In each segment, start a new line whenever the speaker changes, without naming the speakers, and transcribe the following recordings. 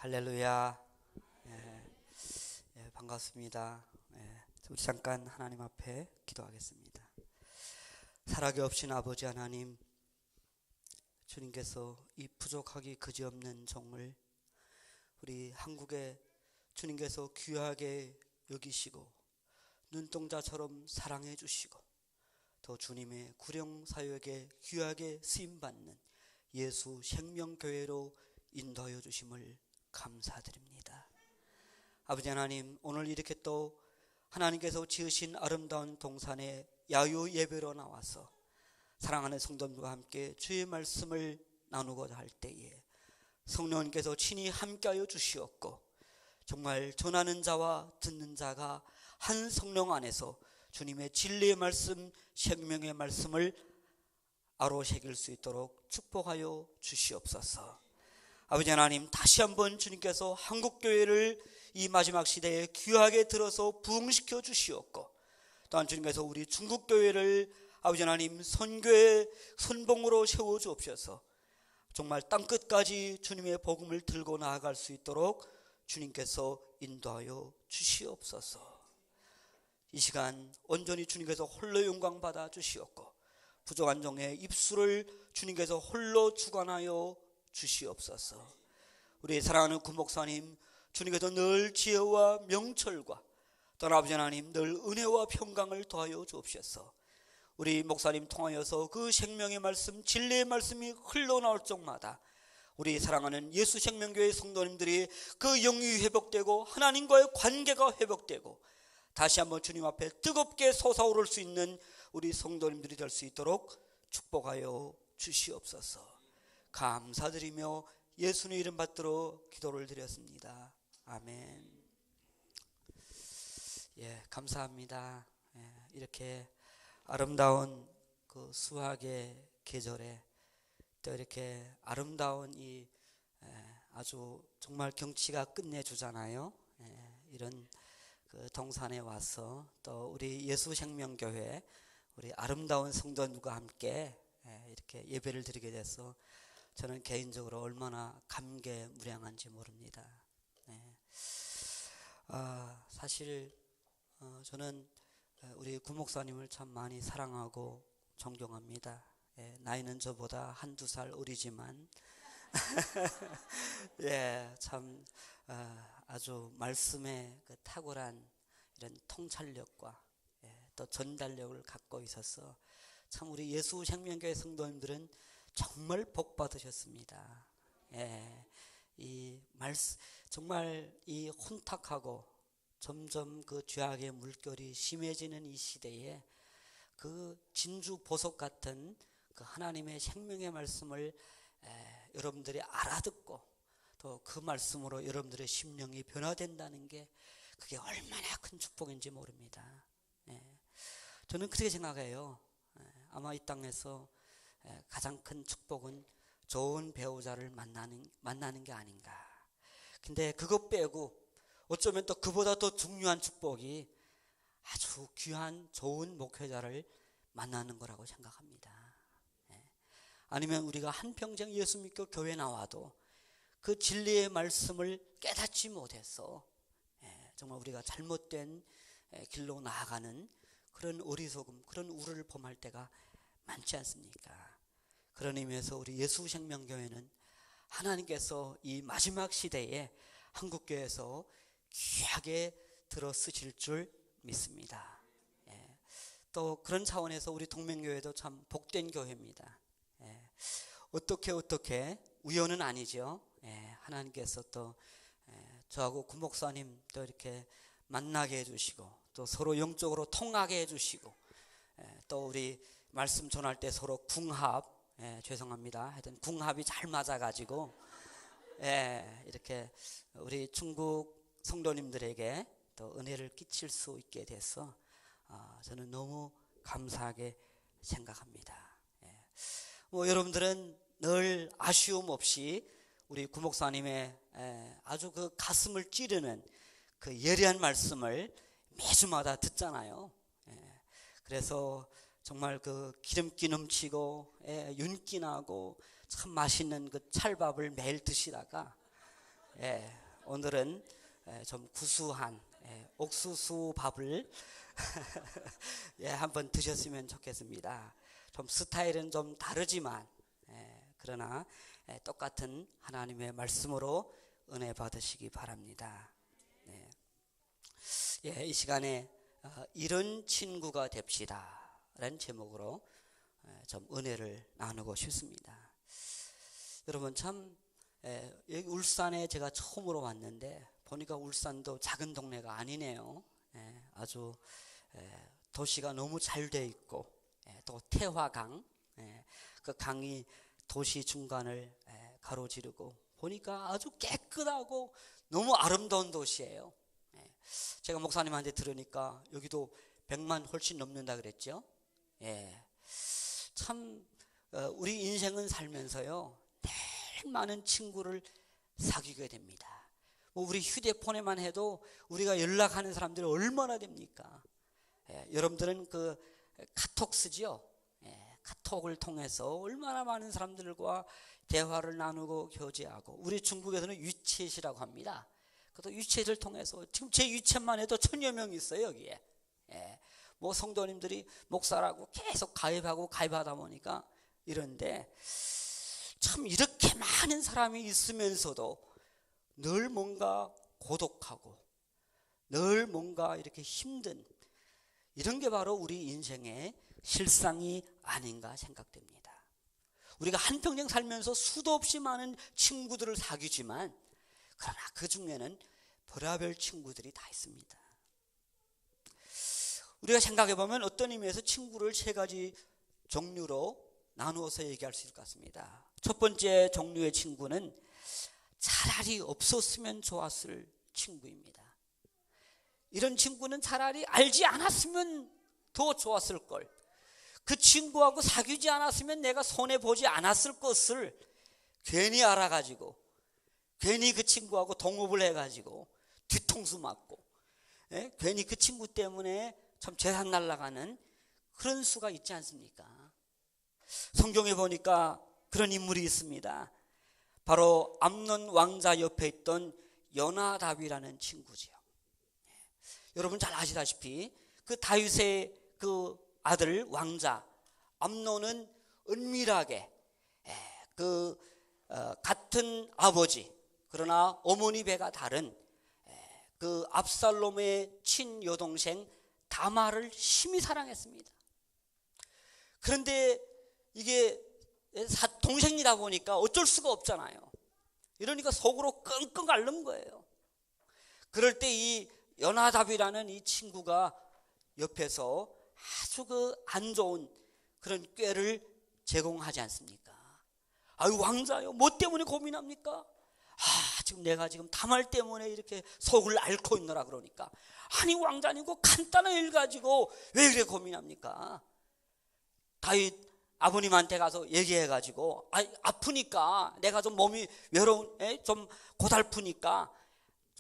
할렐루야. 반갑습니다. 우리 잠깐 하나님 앞에 기도하겠습니다. 살아계 없인 아버지 하나님, 주님께서 이 부족하기 그지없는 종을 우리 한국에 주님께서 귀하게 여기시고 눈동자처럼 사랑해 주시고 또 주님의 구령 사역에 귀하게 쓰임받는 예수 생명교회로 인도하여 주심을 감사드립니다. 아버지 하나님, 오늘 이렇게 또 하나님께서 지으신 아름다운 동산에 야유 예배로 나와서 사랑하는 성도들과 함께 주의 말씀을 나누고자 할 때에 성령님께서 친히 함께하여 주시었고, 정말 전하는 자와 듣는 자가 한 성령 안에서 주님의 진리의 말씀, 생명의 말씀을 아로새길 수 있도록 축복하여 주시옵소서. 아버지 하나님, 다시 한번 주님께서 한국교회를 이 마지막 시대에 귀하게 들어서 부흥시켜 주시었고, 또한 주님께서 우리 중국교회를 아버지 하나님 선교의 선봉으로 세워 주옵소서. 정말 땅끝까지 주님의 복음을 들고 나아갈 수 있도록 주님께서 인도하여 주시옵소서. 이 시간 온전히 주님께서 홀로 영광 받아 주시옵고, 부족한 종의 입술을 주님께서 홀로 주관하여 주시옵소서. 우리 사랑하는 구목사님, 주님께서 늘 지혜와 명철과 또한 아버지 하나님 늘 은혜와 평강을 더하여 주옵소서. 우리 목사님 통하여서 그 생명의 말씀, 진리의 말씀이 흘러나올 적마다 우리 사랑하는 예수 생명교회 성도님들이 그 영이 회복되고 하나님과의 관계가 회복되고 다시 한번 주님 앞에 뜨겁게 솟아오를 수 있는 우리 성도님들이 될 수 있도록 축복하여 주시옵소서. 감사드리며 예수의 이름 받들어 기도를 드렸습니다. 아멘. 감사합니다. 이렇게 아름다운 그 수학의 계절에 또 이렇게 아름다운 이 아주 정말 경치가 끝내주잖아요. 이런 그 동산에 와서 또 우리 예수생명교회 우리 아름다운 성도님과 함께 이렇게 예배를 드리게 돼서 저는 개인적으로 얼마나 감개무량한지 모릅니다. 사실 저는 우리 구목사님을 참 많이 사랑하고 존경합니다. 나이는 저보다 한두 살 어리지만 참 아주 말씀에 그 탁월한 이런 통찰력과 또 전달력을 갖고 있어서 참 우리 예수 생명교회 성도님들은 정말 복 받으셨습니다. 이 말씀 정말 이 혼탁하고 점점 그 죄악의 물결이 심해지는 이 시대에 그 진주 보석 같은 그 하나님의 생명의 말씀을 여러분들이 알아듣고 또 그 말씀으로 여러분들의 심령이 변화된다는 게 그게 얼마나 큰 축복인지 모릅니다. 저는 그렇게 생각해요. 아마 이 땅에서 가장 큰 축복은 좋은 배우자를 만나는 게 아닌가. 근데 그것 빼고 어쩌면 또 그보다 더 중요한 축복이 아주 귀한 좋은 목회자를 만나는 거라고 생각합니다. 아니면 우리가 한평생 예수 믿고 교회 나와도 그 진리의 말씀을 깨닫지 못해서 정말 우리가 잘못된 길로 나아가는 그런 어리석음, 그런 우를 범할 때가 많지 않습니까? 그런 의미에서 우리 예수 생명교회는 하나님께서 이 마지막 시대에 한국교회에서 귀하게 들어 쓰실 줄 믿습니다. 또 그런 차원에서 우리 동맹교회도 참 복된 교회입니다. 어떻게 우연은 아니죠. 하나님께서 또 저하고 구목사님 또 이렇게 만나게 해주시고 또 서로 영적으로 통하게 해주시고 또 우리 말씀 전할 때 서로 궁합, 죄송합니다. 하여튼 궁합이 잘 맞아가지고 이렇게 우리 중국 성도님들에게 또 은혜를 끼칠 수 있게 돼서 저는 너무 감사하게 생각합니다. 여러분들은 늘 아쉬움 없이 우리 구목사님의 아주 그 가슴을 찌르는 그 예리한 말씀을 매주마다 듣잖아요. 그래서 정말 그 기름기 넘치고 윤기 나고 참 맛있는 그 찰밥을 매일 드시다가 오늘은 좀 구수한 옥수수 밥을 한번 드셨으면 좋겠습니다. 좀 스타일은 좀 다르지만 그러나 똑같은 하나님의 말씀으로 은혜 받으시기 바랍니다. 이 시간에 이런 친구가 됩시다 라는 제목으로 좀 은혜를 나누고 싶습니다. 여러분 참 여기 울산에 제가 처음으로 왔는데 보니까 울산도 작은 동네가 아니네요. 아주 도시가 너무 잘 돼 있고 또 태화강, 그 강이 도시 중간을 가로지르고 보니까 아주 깨끗하고 너무 아름다운 도시예요. 제가 목사님한테 들으니까 여기도 100만 훨씬 넘는다 그랬죠. 참 우리 인생은 살면서요 늘 많은 친구를 사귀게 됩니다. 우리 휴대폰에만 해도 우리가 연락하는 사람들이 얼마나 됩니까? 여러분들은 그 카톡 쓰지요? 카톡을 통해서 얼마나 많은 사람들과 대화를 나누고 교제하고, 우리 중국에서는 위챗이라고 합니다. 그것도 위챗을 통해서 지금 제 위챗만 해도 1000여 명이 있어요 여기에. 뭐 성도님들이 목사라고 계속 가입하다 보니까 이런데, 참 이렇게 많은 사람이 있으면서도 늘 뭔가 고독하고 늘 뭔가 이렇게 힘든, 이런 게 바로 우리 인생의 실상이 아닌가 생각됩니다. 우리가 한평생 살면서 수도 없이 많은 친구들을 사귀지만 그러나 그 중에는 별의별 친구들이 다 있습니다. 우리가 생각해 보면 어떤 의미에서 친구를 3가지 종류로 나누어서 얘기할 수 있을 것 같습니다. 첫 번째 종류의 친구는 차라리 없었으면 좋았을 친구입니다. 이런 친구는 차라리 알지 않았으면 더 좋았을 걸, 그 친구하고 사귀지 않았으면 내가 손해보지 않았을 것을 괜히 알아가지고 괜히 그 친구하고 동업을 해가지고 뒤통수 맞고 괜히 그 친구 때문에 참 재산 날아가는 그런 수가 있지 않습니까? 성경에 보니까 그런 인물이 있습니다. 바로 암논 왕자 옆에 있던 요나답이라는 친구지요. 여러분 잘 아시다시피 그 다윗의 그 아들 왕자 암논은 은밀하게 같은 아버지 그러나 어머니 배가 다른 그 압살롬의 친여동생 다말을 심히 사랑했습니다. 그런데 이게 동생이다 보니까 어쩔 수가 없잖아요. 이러니까 속으로 끙끙 앓는 거예요. 그럴 때 이 요나답이라는 이 친구가 옆에서 아주 그 안 좋은 그런 꾀를 제공하지 않습니까? 아유 왕자요, 뭐 때문에 고민합니까? 지금 내가 지금 다말 때문에 이렇게 속을 앓고 있노라 그러니까, 아니 왕자님 그 간단한 일 가지고 왜 그래 고민합니까? 다윗 아버님한테 가서 얘기해가지고 아프니까 내가 좀 몸이 좀 고달프니까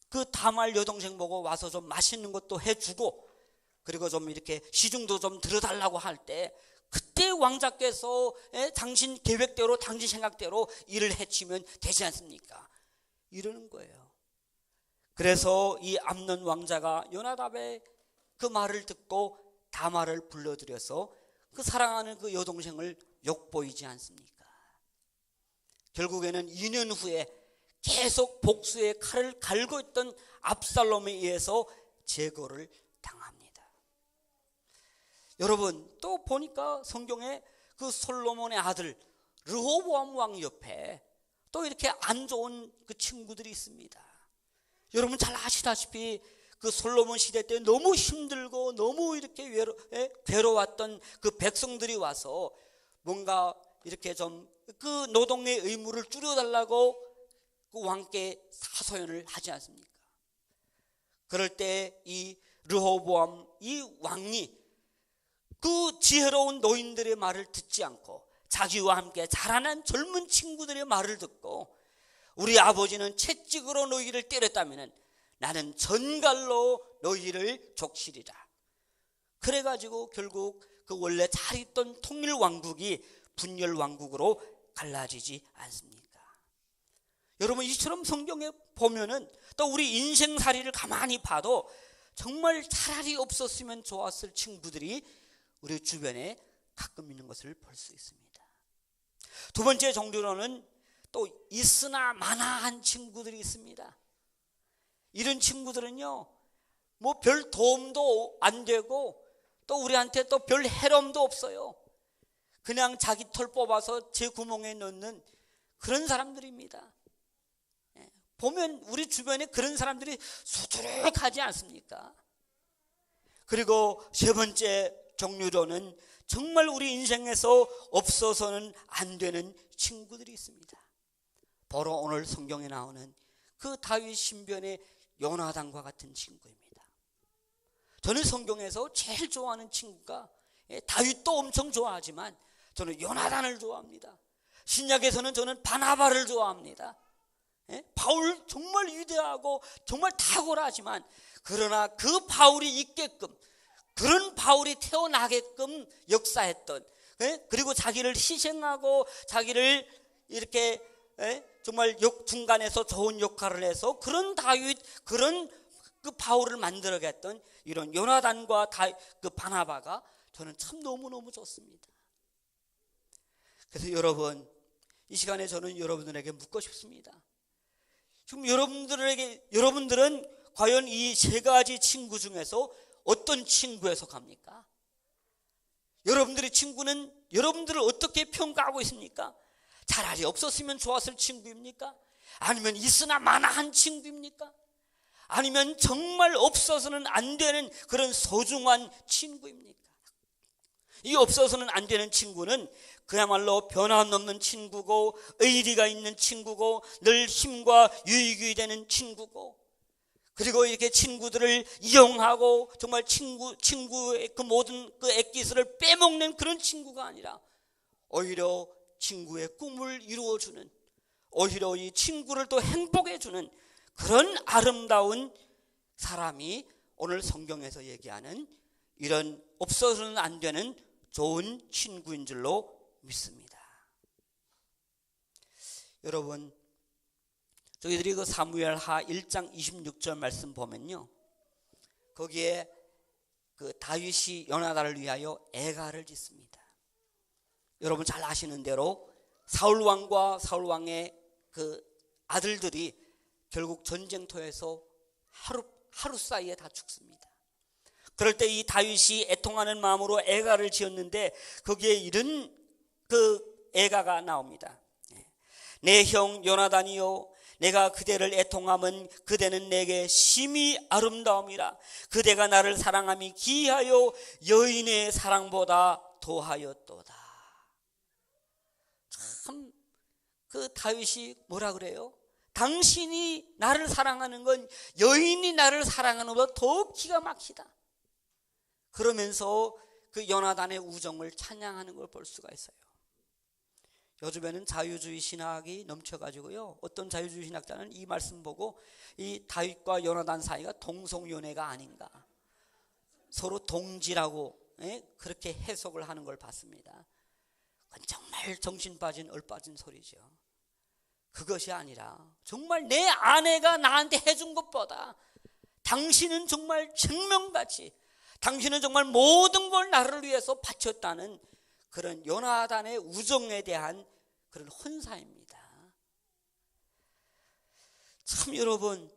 그 다말 여동생 보고 와서 좀 맛있는 것도 해주고 그리고 좀 이렇게 시중도 좀 들어달라고 할 때 그때 왕자께서 당신 계획대로 당신 생각대로 일을 해치면 되지 않습니까? 이러는 거예요. 그래서 이 암논 왕자가 요나답의 그 말을 듣고 다말을 불러들여서 그 사랑하는 그 여동생을 욕보이지 않습니까? 결국에는 2년 후에 계속 복수의 칼을 갈고 있던 압살롬에 의해서 제거를 당합니다. 여러분 또 보니까 성경에 그 솔로몬의 아들 르호보암 왕 옆에 또 이렇게 안 좋은 그 친구들이 있습니다. 여러분 잘 아시다시피 그 솔로몬 시대 때 너무 힘들고 너무 이렇게 괴로웠던 그 백성들이 와서 뭔가 이렇게 좀 그 노동의 의무를 줄여달라고 그 왕께 사소연을 하지 않습니까? 그럴 때 이 르호보암 이 왕이 그 지혜로운 노인들의 말을 듣지 않고 자기와 함께 자라난 젊은 친구들의 말을 듣고, 우리 아버지는 채찍으로 너희를 때렸다면 나는 전갈로 너희를 족치리라. 그래가지고 결국 그 원래 잘 있던 통일왕국이 분열왕국으로 갈라지지 않습니까? 여러분, 이처럼 성경에 보면은 또 우리 인생살이를 가만히 봐도 정말 차라리 없었으면 좋았을 친구들이 우리 주변에 가끔 있는 것을 볼 수 있습니다. 두 번째 종류로는 또 있으나 마나한 친구들이 있습니다. 이런 친구들은요, 뭐 별 도움도 안 되고 또 우리한테 또 별 해롬도 없어요. 그냥 자기 털 뽑아서 제 구멍에 넣는 그런 사람들입니다. 보면 우리 주변에 그런 사람들이 수두룩하지 않습니까? 그리고 세 번째 종류로는 정말 우리 인생에서 없어서는 안 되는 친구들이 있습니다. 바로 오늘 성경에 나오는 그 다윗 신변의 요나단과 같은 친구입니다. 저는 성경에서 제일 좋아하는 친구가, 다윗도 엄청 좋아하지만 저는 요나단을 좋아합니다. 신약에서는 저는 바나바를 좋아합니다. 바울 정말 위대하고 정말 탁월하지만, 그러나 그 바울이 있게끔, 그런 바울이 태어나게끔 역사했던, 그리고 자기를 희생하고 자기를 이렇게 정말 중간에서 좋은 역할을 해서 그런 다윗, 그런 그 바울을 만들어냈던 이런 요나단과 그 바나바가 저는 참 너무너무 좋습니다. 그래서 여러분, 이 시간에 저는 여러분들에게 묻고 싶습니다. 지금 여러분들은 과연 이 세 가지 친구 중에서 어떤 친구에 속합니까? 여러분들의 친구는 여러분들을 어떻게 평가하고 있습니까? 차라리 없었으면 좋았을 친구입니까? 아니면 있으나 마나한 친구입니까? 아니면 정말 없어서는 안 되는 그런 소중한 친구입니까? 이 없어서는 안 되는 친구는 그야말로 변함없는 친구고, 의리가 있는 친구고, 늘 힘과 유익이 되는 친구고, 그리고 이렇게 친구들을 이용하고 정말 친구의 그 모든 그 액기스를 빼먹는 그런 친구가 아니라 오히려 친구의 꿈을 이루어주는, 오히려 이 친구를 또 행복해주는 그런 아름다운 사람이 오늘 성경에서 얘기하는 이런 없어서는 안 되는 좋은 친구인 줄로 믿습니다. 여러분, 저희들이 그 사무엘하 1장 26절 말씀 보면요, 거기에 그 다윗이 요나단을 위하여 애가를 짓습니다. 여러분 잘 아시는 대로 사울왕과 사울왕의 그 아들들이 결국 전쟁터에서 하루 사이에 다 죽습니다. 그럴 때 이 다윗이 애통하는 마음으로 애가를 지었는데 거기에 이런 그 애가가 나옵니다. 내 형 요나단이요, 내가 그대를 애통함은 그대는 내게 심히 아름다움이라. 그대가 나를 사랑함이 기하여 여인의 사랑보다 더하였도다. 참, 그 다윗이 뭐라 그래요? 당신이 나를 사랑하는 건 여인이 나를 사랑하는 것보다 더 기가 막히다. 그러면서 그 요나단의 우정을 찬양하는 걸 볼 수가 있어요. 요즘에는 자유주의 신학이 넘쳐가지고요, 어떤 자유주의 신학자는 이 말씀 보고 이 다윗과 요나단 사이가 동성연애가 아닌가, 서로 동지라고 그렇게 해석을 하는 걸 봤습니다. 그건 정말 정신 빠진 얼빠진 소리죠. 그것이 아니라 정말 내 아내가 나한테 해준 것보다 당신은 정말 생명같이, 당신은 정말 모든 걸 나를 위해서 바쳤다는 그런 요나단의 우정에 대한 그런 헌사입니다. 참 여러분,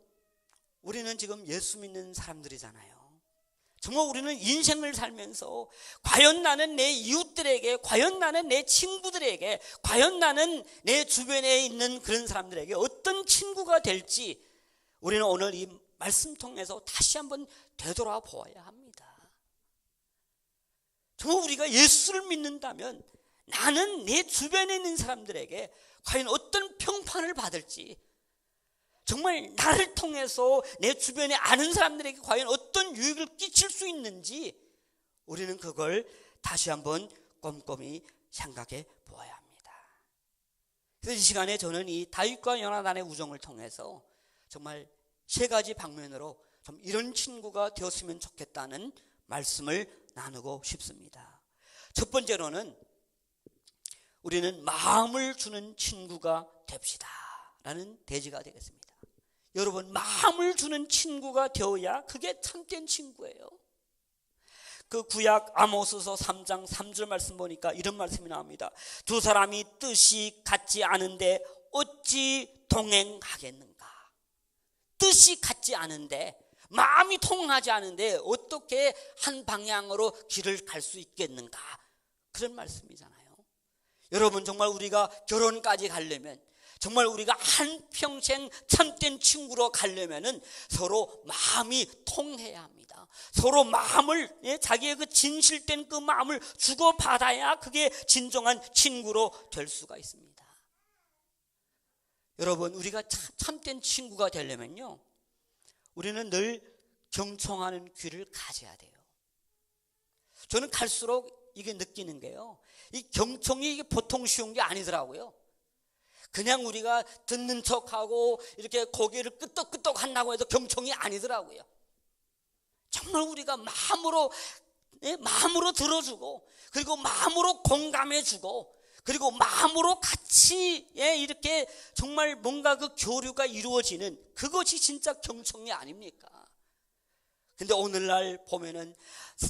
우리는 지금 예수 믿는 사람들이잖아요. 정말 우리는 인생을 살면서 과연 나는 내 이웃들에게, 과연 나는 내 친구들에게, 과연 나는 내 주변에 있는 그런 사람들에게 어떤 친구가 될지 우리는 오늘 이 말씀 통해서 다시 한번 되돌아보아야 합니다. 정말 우리가 예수를 믿는다면 나는 내 주변에 있는 사람들에게 과연 어떤 평판을 받을지, 정말 나를 통해서 내 주변에 아는 사람들에게 과연 어떤 유익을 끼칠 수 있는지 우리는 그걸 다시 한번 꼼꼼히 생각해 보아야 합니다. 그래서 이 시간에 저는 이 다윗과 요나단의 우정을 통해서 정말 세 가지 방면으로 좀 이런 친구가 되었으면 좋겠다는 말씀을 나누고 싶습니다. 첫 번째로는 우리는 마음을 주는 친구가 됩시다 라는 대지가 되겠습니다. 여러분, 마음을 주는 친구가 되어야 그게 참된 친구예요. 그 구약 아모스서 3장 3절 말씀 보니까 이런 말씀이 나옵니다. 두 사람이 뜻이 같지 않은데 어찌 동행하겠는가? 뜻이 같지 않은데, 마음이 통하지 않은데 어떻게 한 방향으로 길을 갈 수 있겠는가? 그런 말씀이잖아요. 여러분, 정말 우리가 결혼까지 가려면, 정말 우리가 한평생 참된 친구로 가려면은 서로 마음이 통해야 합니다. 서로 마음을, 자기의 그 진실된 그 마음을 주고받아야 그게 진정한 친구로 될 수가 있습니다. 여러분, 우리가 참된 친구가 되려면요, 우리는 늘 경청하는 귀를 가져야 돼요. 저는 갈수록 이게 느끼는 게요, 이 경청이 이게 보통 쉬운 게 아니더라고요. 그냥 우리가 듣는 척하고 이렇게 고개를 끄덕끄덕 한다고 해도 경청이 아니더라고요. 정말 우리가 마음으로 들어주고, 그리고 마음으로 공감해주고, 그리고 마음으로 같이 이렇게 정말 뭔가 그 교류가 이루어지는 그것이 진짜 경청이 아닙니까? 근데 오늘날 보면은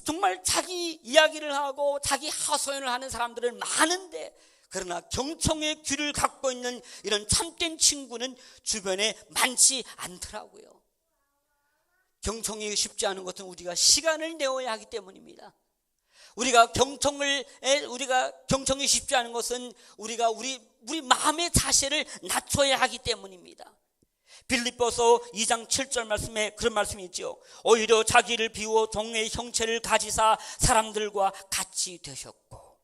정말 자기 이야기를 하고 자기 하소연을 하는 사람들은 많은데, 그러나 경청의 귀를 갖고 있는 이런 참된 친구는 주변에 많지 않더라고요. 경청이 쉽지 않은 것은 우리가 시간을 내어야 하기 때문입니다. 우리가 경청이 쉽지 않은 것은 우리가 우리 마음의 자세를 낮춰야 하기 때문입니다. 빌립보서 2장 7절 말씀에 그런 말씀이 있죠. 오히려 자기를 비워 종의 형체를 가지사 사람들과 같이 되셨고.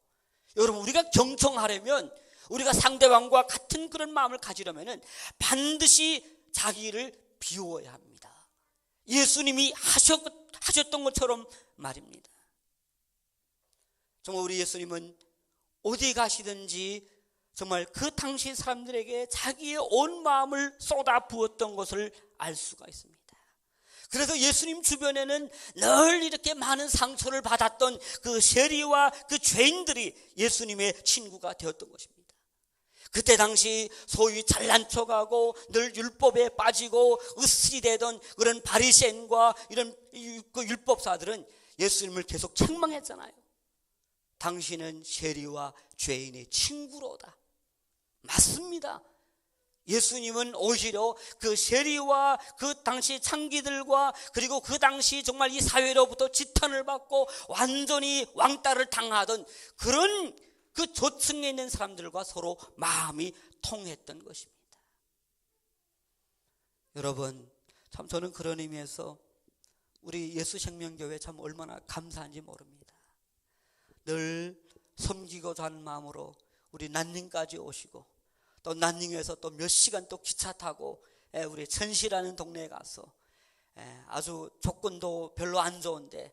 여러분, 우리가 경청하려면, 우리가 상대방과 같은 그런 마음을 가지려면 반드시 자기를 비워야 합니다. 예수님이 하셨던 것처럼 말입니다. 정말 우리 예수님은 어디 가시든지 정말 그 당시 사람들에게 자기의 온 마음을 쏟아 부었던 것을 알 수가 있습니다. 그래서 예수님 주변에는 늘 이렇게 많은 상처를 받았던 그 세리와 그 죄인들이 예수님의 친구가 되었던 것입니다. 그때 당시 소위 잘난 척하고 늘 율법에 빠지고 으스리 되던 그런 바리새인과 이런 그 율법사들은 예수님을 계속 책망했잖아요. 당신은 세리와 죄인의 친구로다. 맞습니다. 예수님은 오히려 그 세리와 그 당시 창기들과, 그리고 그 당시 정말 이 사회로부터 지탄을 받고 완전히 왕따를 당하던 그런 그 저층에 있는 사람들과 서로 마음이 통했던 것입니다. 여러분, 참 저는 그런 의미에서 우리 예수생명교회 참 얼마나 감사한지 모릅니다. 늘 섬기고자 하는 마음으로 우리 난닝까지 오시고, 또 난닝에서 또 몇 시간 또 기차 타고 우리 천시라는 동네에 가서 아주 조건도 별로 안 좋은데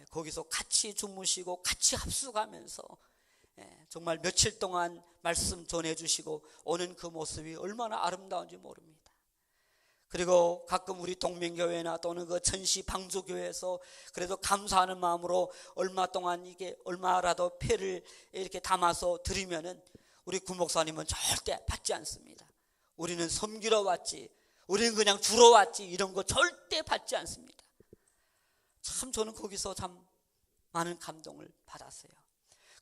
거기서 같이 주무시고 같이 합숙하면서 정말 며칠 동안 말씀 전해주시고 오는 그 모습이 얼마나 아름다운지 모릅니다. 그리고 가끔 우리 동맹교회나 또는 그 천시 방주교회에서 그래도 감사하는 마음으로 얼마 동안 이게 얼마라도 패를 이렇게 담아서 드리면은 우리 구목사님은 절대 받지 않습니다. 우리는 섬기러 왔지, 우리는 그냥 주러 왔지, 이런 거 절대 받지 않습니다. 참 저는 거기서 참 많은 감동을 받았어요.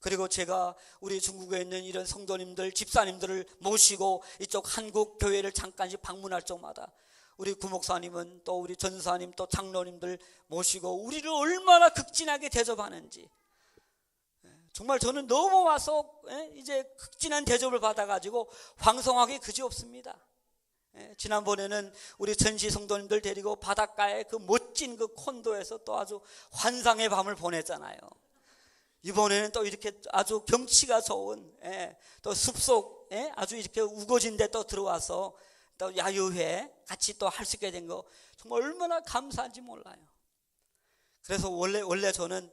그리고 제가 우리 중국에 있는 이런 성도님들, 집사님들을 모시고 이쪽 한국 교회를 잠깐씩 방문할 적마다 우리 구목사님은 또 우리 전사님 또 장로님들 모시고 우리를 얼마나 극진하게 대접하는지, 정말 저는 너무 와서 이제 극진한 대접을 받아가지고 황송하기 그지없습니다. 지난번에는 우리 전시 성도님들 데리고 바닷가에 그 멋진 그 콘도에서 또 아주 환상의 밤을 보냈잖아요. 이번에는 또 이렇게 아주 경치가 좋은 또 숲속 아주 이렇게 우거진 데 또 들어와서 또 야유회 같이 또 할 수 있게 된 거 정말 얼마나 감사한지 몰라요. 그래서 원래 저는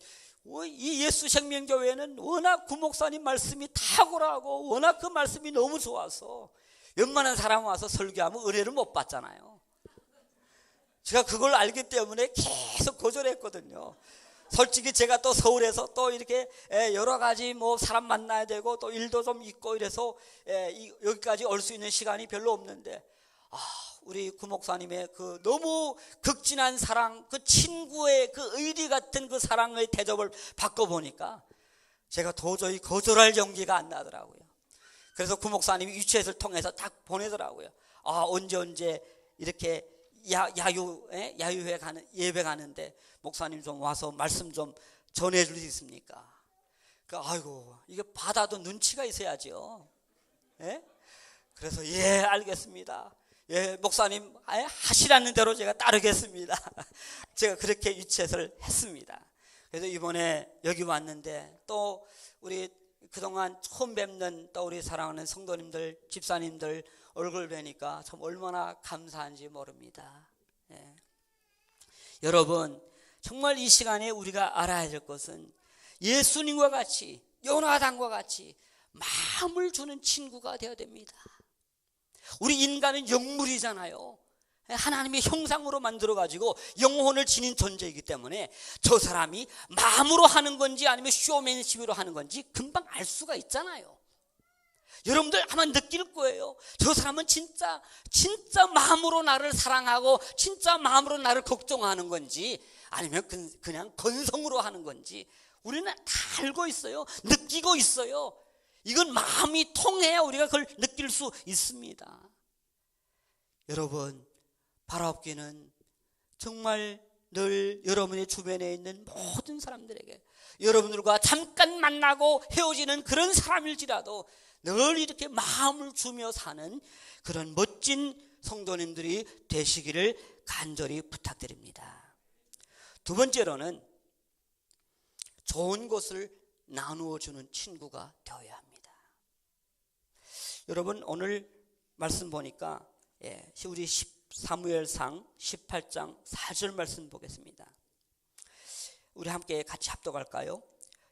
이 예수생명교회는 워낙 구목사님 말씀이 탁월하고 워낙 그 말씀이 너무 좋아서 웬만한 사람 와서 설교하면 은혜를 못 받잖아요. 제가 그걸 알기 때문에 계속 거절했거든요. 솔직히 제가 또 서울에서 또 이렇게 여러 가지 뭐 사람 만나야 되고 또 일도 좀 있고 이래서 여기까지 올 수 있는 시간이 별로 없는데, 우리 구목사님의 그 너무 극진한 사랑, 그 친구의 그 의리 같은 그 사랑의 대접을 받고 보니까 제가 도저히 거절할 용기가 안 나더라고요. 그래서 구목사님이 유치회를 통해서 딱 보내더라고요. 언제 이렇게 야유회 가는, 예배 가는데 목사님 좀 와서 말씀 좀 전해줄 수 있습니까? 아이고, 이게 받아도 눈치가 있어야죠. 그래서 알겠습니다. 목사님 하시라는 대로 제가 따르겠습니다. 제가 그렇게 유치해서를 했습니다. 그래서 이번에 여기 왔는데 또 우리 그동안 처음 뵙는 또 우리 사랑하는 성도님들, 집사님들 얼굴 뵈니까 참 얼마나 감사한지 모릅니다. 여러분, 정말 이 시간에 우리가 알아야 될 것은 예수님과 같이, 요나단과 같이 마음을 주는 친구가 되어야 됩니다. 우리 인간은 영물이잖아요. 하나님의 형상으로 만들어가지고 영혼을 지닌 존재이기 때문에 저 사람이 마음으로 하는 건지 아니면 쇼맨십으로 하는 건지 금방 알 수가 있잖아요. 여러분들 아마 느낄 거예요. 저 사람은 진짜 마음으로 나를 사랑하고 진짜 마음으로 나를 걱정하는 건지 아니면 그냥 건성으로 하는 건지 우리는 다 알고 있어요. 느끼고 있어요. 이건 마음이 통해야 우리가 그걸 느낄 수 있습니다. 여러분, 바라옵기는 정말 늘 여러분의 주변에 있는 모든 사람들에게, 여러분들과 잠깐 만나고 헤어지는 그런 사람일지라도 늘 이렇게 마음을 주며 사는 그런 멋진 성도님들이 되시기를 간절히 부탁드립니다. 두 번째로는 좋은 것을 나누어 주는 친구가 되어야 합니다. 여러분, 오늘 말씀 보니까 우리 사무엘상 18장 4절 말씀 보겠습니다. 우리 함께 같이 합독할까요?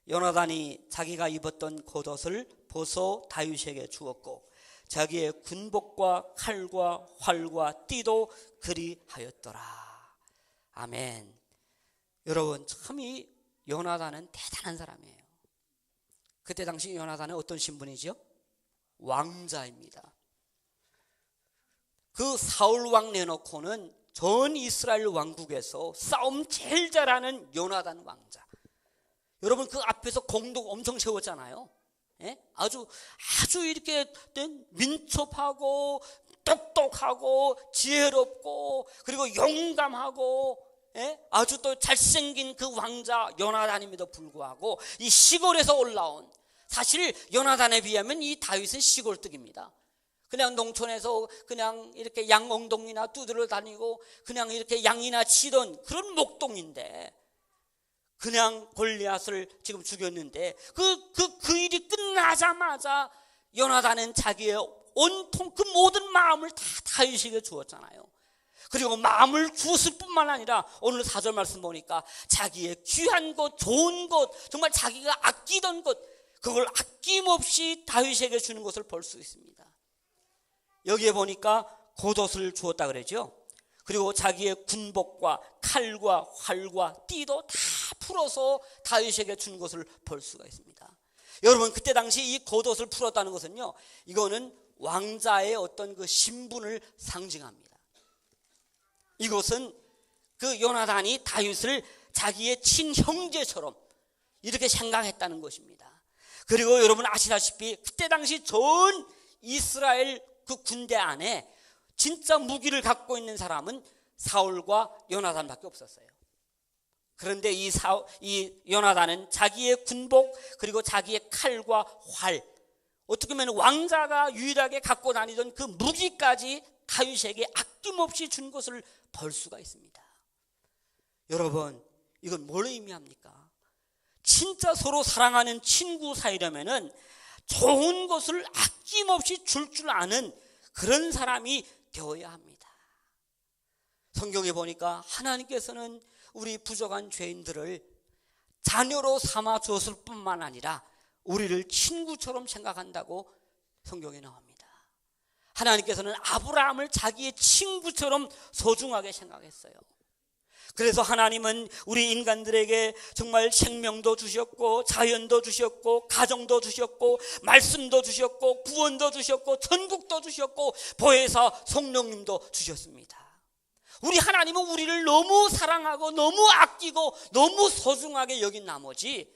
요나단이 자기가 입었던 겉옷을 벗어 다윗에게 주었고 자기의 군복과 칼과 활과 띠도 그리하였더라. 아멘. 여러분, 참 이 요나단은 대단한 사람이에요. 그때 당시 요나단은 어떤 신분이죠? 왕자입니다. 그 사울 왕 내놓고는 전 이스라엘 왕국에서 싸움 제일 잘하는 요나단 왕자. 여러분, 그 앞에서 공도 엄청 세웠잖아요. 아주 이렇게 민첩하고 똑똑하고 지혜롭고 그리고 용감하고 아주 또 잘생긴 그 왕자 요나단임에도 불구하고 이 시골에서 올라온, 사실 요나단에 비하면 이 다윗은 시골뜨기입니다. 그냥 농촌에서 그냥 이렇게 양엉덩이나 두드려 다니고 그냥 이렇게 양이나 치던 그런 목동인데 그냥 골리앗을 지금 죽였는데 그 일이 끝나자마자 요나단은 자기의 온통 그 모든 마음을 다 다윗에게 주었잖아요. 그리고 마음을 주었을 뿐만 아니라 오늘 4절 말씀 보니까 자기의 귀한 것, 좋은 것, 정말 자기가 아끼던 것, 그걸 아낌없이 다윗에게 주는 것을 볼 수 있습니다. 여기에 보니까 겉옷을 주었다 그러죠. 그리고 자기의 군복과 칼과 활과 띠도 다 풀어서 다윗에게 준 것을 볼 수가 있습니다. 여러분, 그때 당시 이 겉옷을 풀었다는 것은요, 이거는 왕자의 어떤 그 신분을 상징합니다. 이것은 그 요나단이 다윗을 자기의 친형제처럼 이렇게 생각했다는 것입니다. 그리고 여러분 아시다시피 그때 당시 전 이스라엘 그 군대 안에 진짜 무기를 갖고 있는 사람은 사울과 요나단밖에 없었어요. 그런데 이 요나단은 자기의 군복 그리고 자기의 칼과 활, 어떻게 보면 왕자가 유일하게 갖고 다니던 그 무기까지 다윗에게 아낌없이 준 것을 볼 수가 있습니다. 여러분, 이건 뭘 의미합니까? 진짜 서로 사랑하는 친구 사이라면은 좋은 것을 아낌없이 줄 아는 그런 사람이 되어야 합니다. 성경에 보니까 하나님께서는 우리 부족한 죄인들을 자녀로 삼아 주었을 뿐만 아니라 우리를 친구처럼 생각한다고 성경에 나옵니다. 하나님께서는 아브라함을 자기의 친구처럼 소중하게 생각했어요. 그래서 하나님은 우리 인간들에게 정말 생명도 주셨고 자연도 주셨고 가정도 주셨고 말씀도 주셨고 구원도 주셨고 천국도 주셨고 보혜사 성령님도 주셨습니다. 우리 하나님은 우리를 너무 사랑하고 너무 아끼고 너무 소중하게 여긴 나머지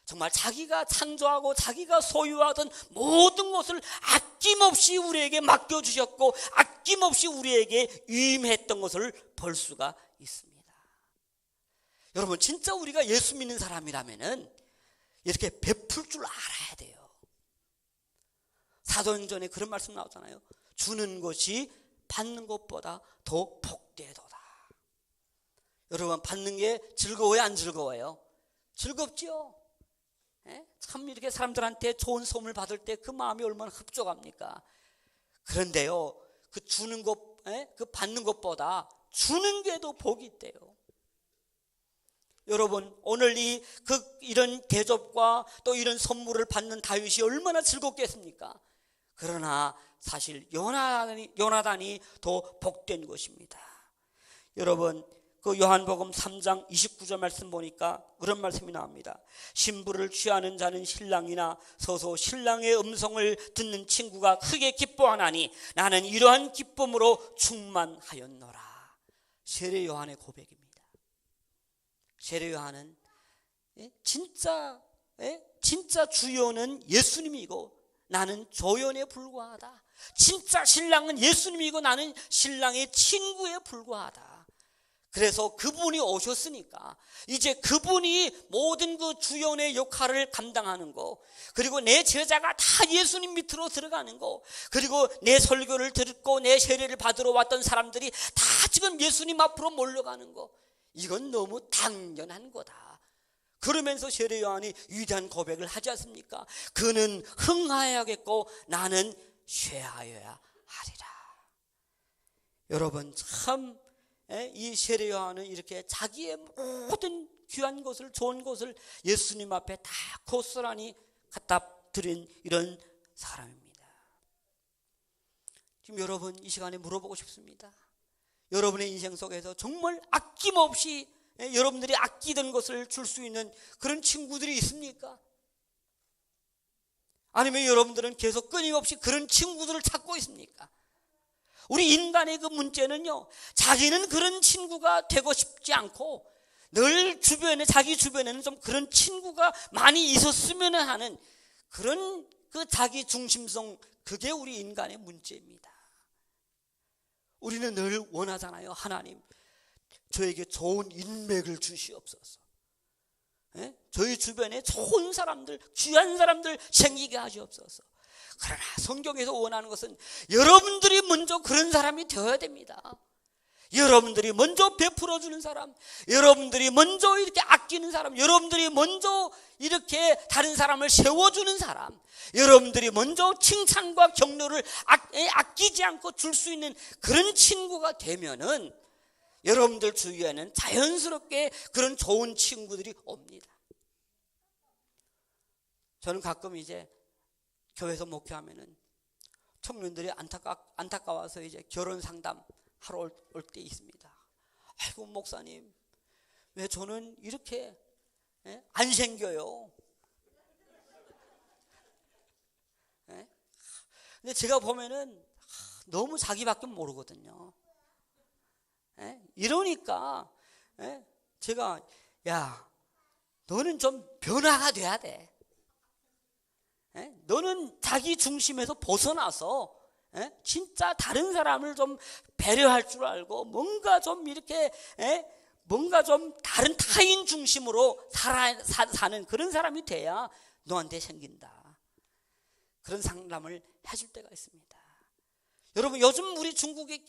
정말 자기가 창조하고 자기가 소유하던 모든 것을 아낌없이 우리에게 맡겨주셨고 아낌없이 우리에게 위임했던 것을 볼 수가 있습니다. 여러분, 진짜 우리가 예수 믿는 사람이라면은 이렇게 베풀 줄 알아야 돼요. 사도행전에 그런 말씀 나오잖아요. 주는 것이 받는 것보다 더 복되도다. 여러분, 받는 게 즐거워요, 안 즐거워요? 즐겁지요. 참 이렇게 사람들한테 좋은 선물 받을 때 그 마음이 얼마나 흡족합니까? 그런데요, 그 주는 것, 그 받는 것보다 주는 게 더 복이 있대요. 여러분, 오늘 이런 대접과 또 이런 선물을 받는 다윗이 얼마나 즐겁겠습니까? 그러나 사실 요나단이 더 복된 것입니다. 여러분, 그 요한복음 3장 29절 말씀 보니까 그런 말씀이 나옵니다. 신부를 취하는 자는 신랑이나 서서 신랑의 음성을 듣는 친구가 크게 기뻐하나니 나는 이러한 기쁨으로 충만하였노라. 세례 요한의 고백입니다. 세례 요한은 진짜 주요는 예수님이고 나는 조연에 불과하다. 진짜 신랑은 예수님이고 나는 신랑의 친구에 불과하다. 그래서 그분이 오셨으니까 이제 그분이 모든 그 주연의 역할을 감당하는 거, 그리고 내 제자가 다 예수님 밑으로 들어가는 거, 그리고 내 설교를 듣고 내 세례를 받으러 왔던 사람들이 다 지금 예수님 앞으로 몰려가는 거, 이건 너무 당연한 거다. 그러면서 세례 요한이 위대한 고백을 하지 않습니까? 그는 흥하여야겠고 나는 쇠하여야 하리라. 여러분, 참 이 세례 요한은 이렇게 자기의 모든 귀한 것을, 좋은 것을 예수님 앞에 다 고스란히 갖다 드린 이런 사람입니다. 지금 여러분, 이 시간에 물어보고 싶습니다. 여러분의 인생 속에서 정말 아낌없이 여러분들이 아끼던 것을 줄 수 있는 그런 친구들이 있습니까? 아니면 여러분들은 계속 끊임없이 그런 친구들을 찾고 있습니까? 우리 인간의 그 문제는요, 자기는 그런 친구가 되고 싶지 않고 늘 자기 주변에는 좀 그런 친구가 많이 있었으면 하는 그런 그 자기 중심성, 그게 우리 인간의 문제입니다. 우리는 늘 원하잖아요. 하나님, 저에게 좋은 인맥을 주시옵소서. 저희 주변에 좋은 사람들, 귀한 사람들 생기게 하시옵소서. 그러나 성경에서 원하는 것은 여러분들이 먼저 그런 사람이 되어야 됩니다. 여러분들이 먼저 베풀어주는 사람, 여러분들이 먼저 이렇게 아끼는 사람, 여러분들이 먼저 이렇게 다른 사람을 세워주는 사람, 여러분들이 먼저 칭찬과 격려를 아끼지 않고 줄 수 있는 그런 친구가 되면은 여러분들 주위에는 자연스럽게 그런 좋은 친구들이 옵니다. 저는 가끔 이제 교회에서 목회하면은 청년들이 안타까워서 이제 결혼 상담 하러 올 때 있습니다. 아이고, 목사님, 왜 저는 이렇게 안 생겨요? 근데 제가 보면은 너무 자기밖에 모르거든요. 이러니까 제가, 야, 너는 좀 변화가 돼야 돼. 너는 자기 중심에서 벗어나서 진짜 다른 사람을 좀 배려할 줄 알고 뭔가 좀 이렇게 뭔가 좀 다른 타인 중심으로 사는 그런 사람이 돼야 너한테 생긴다. 그런 상담을 해줄 때가 있습니다. 여러분, 요즘 우리 중국의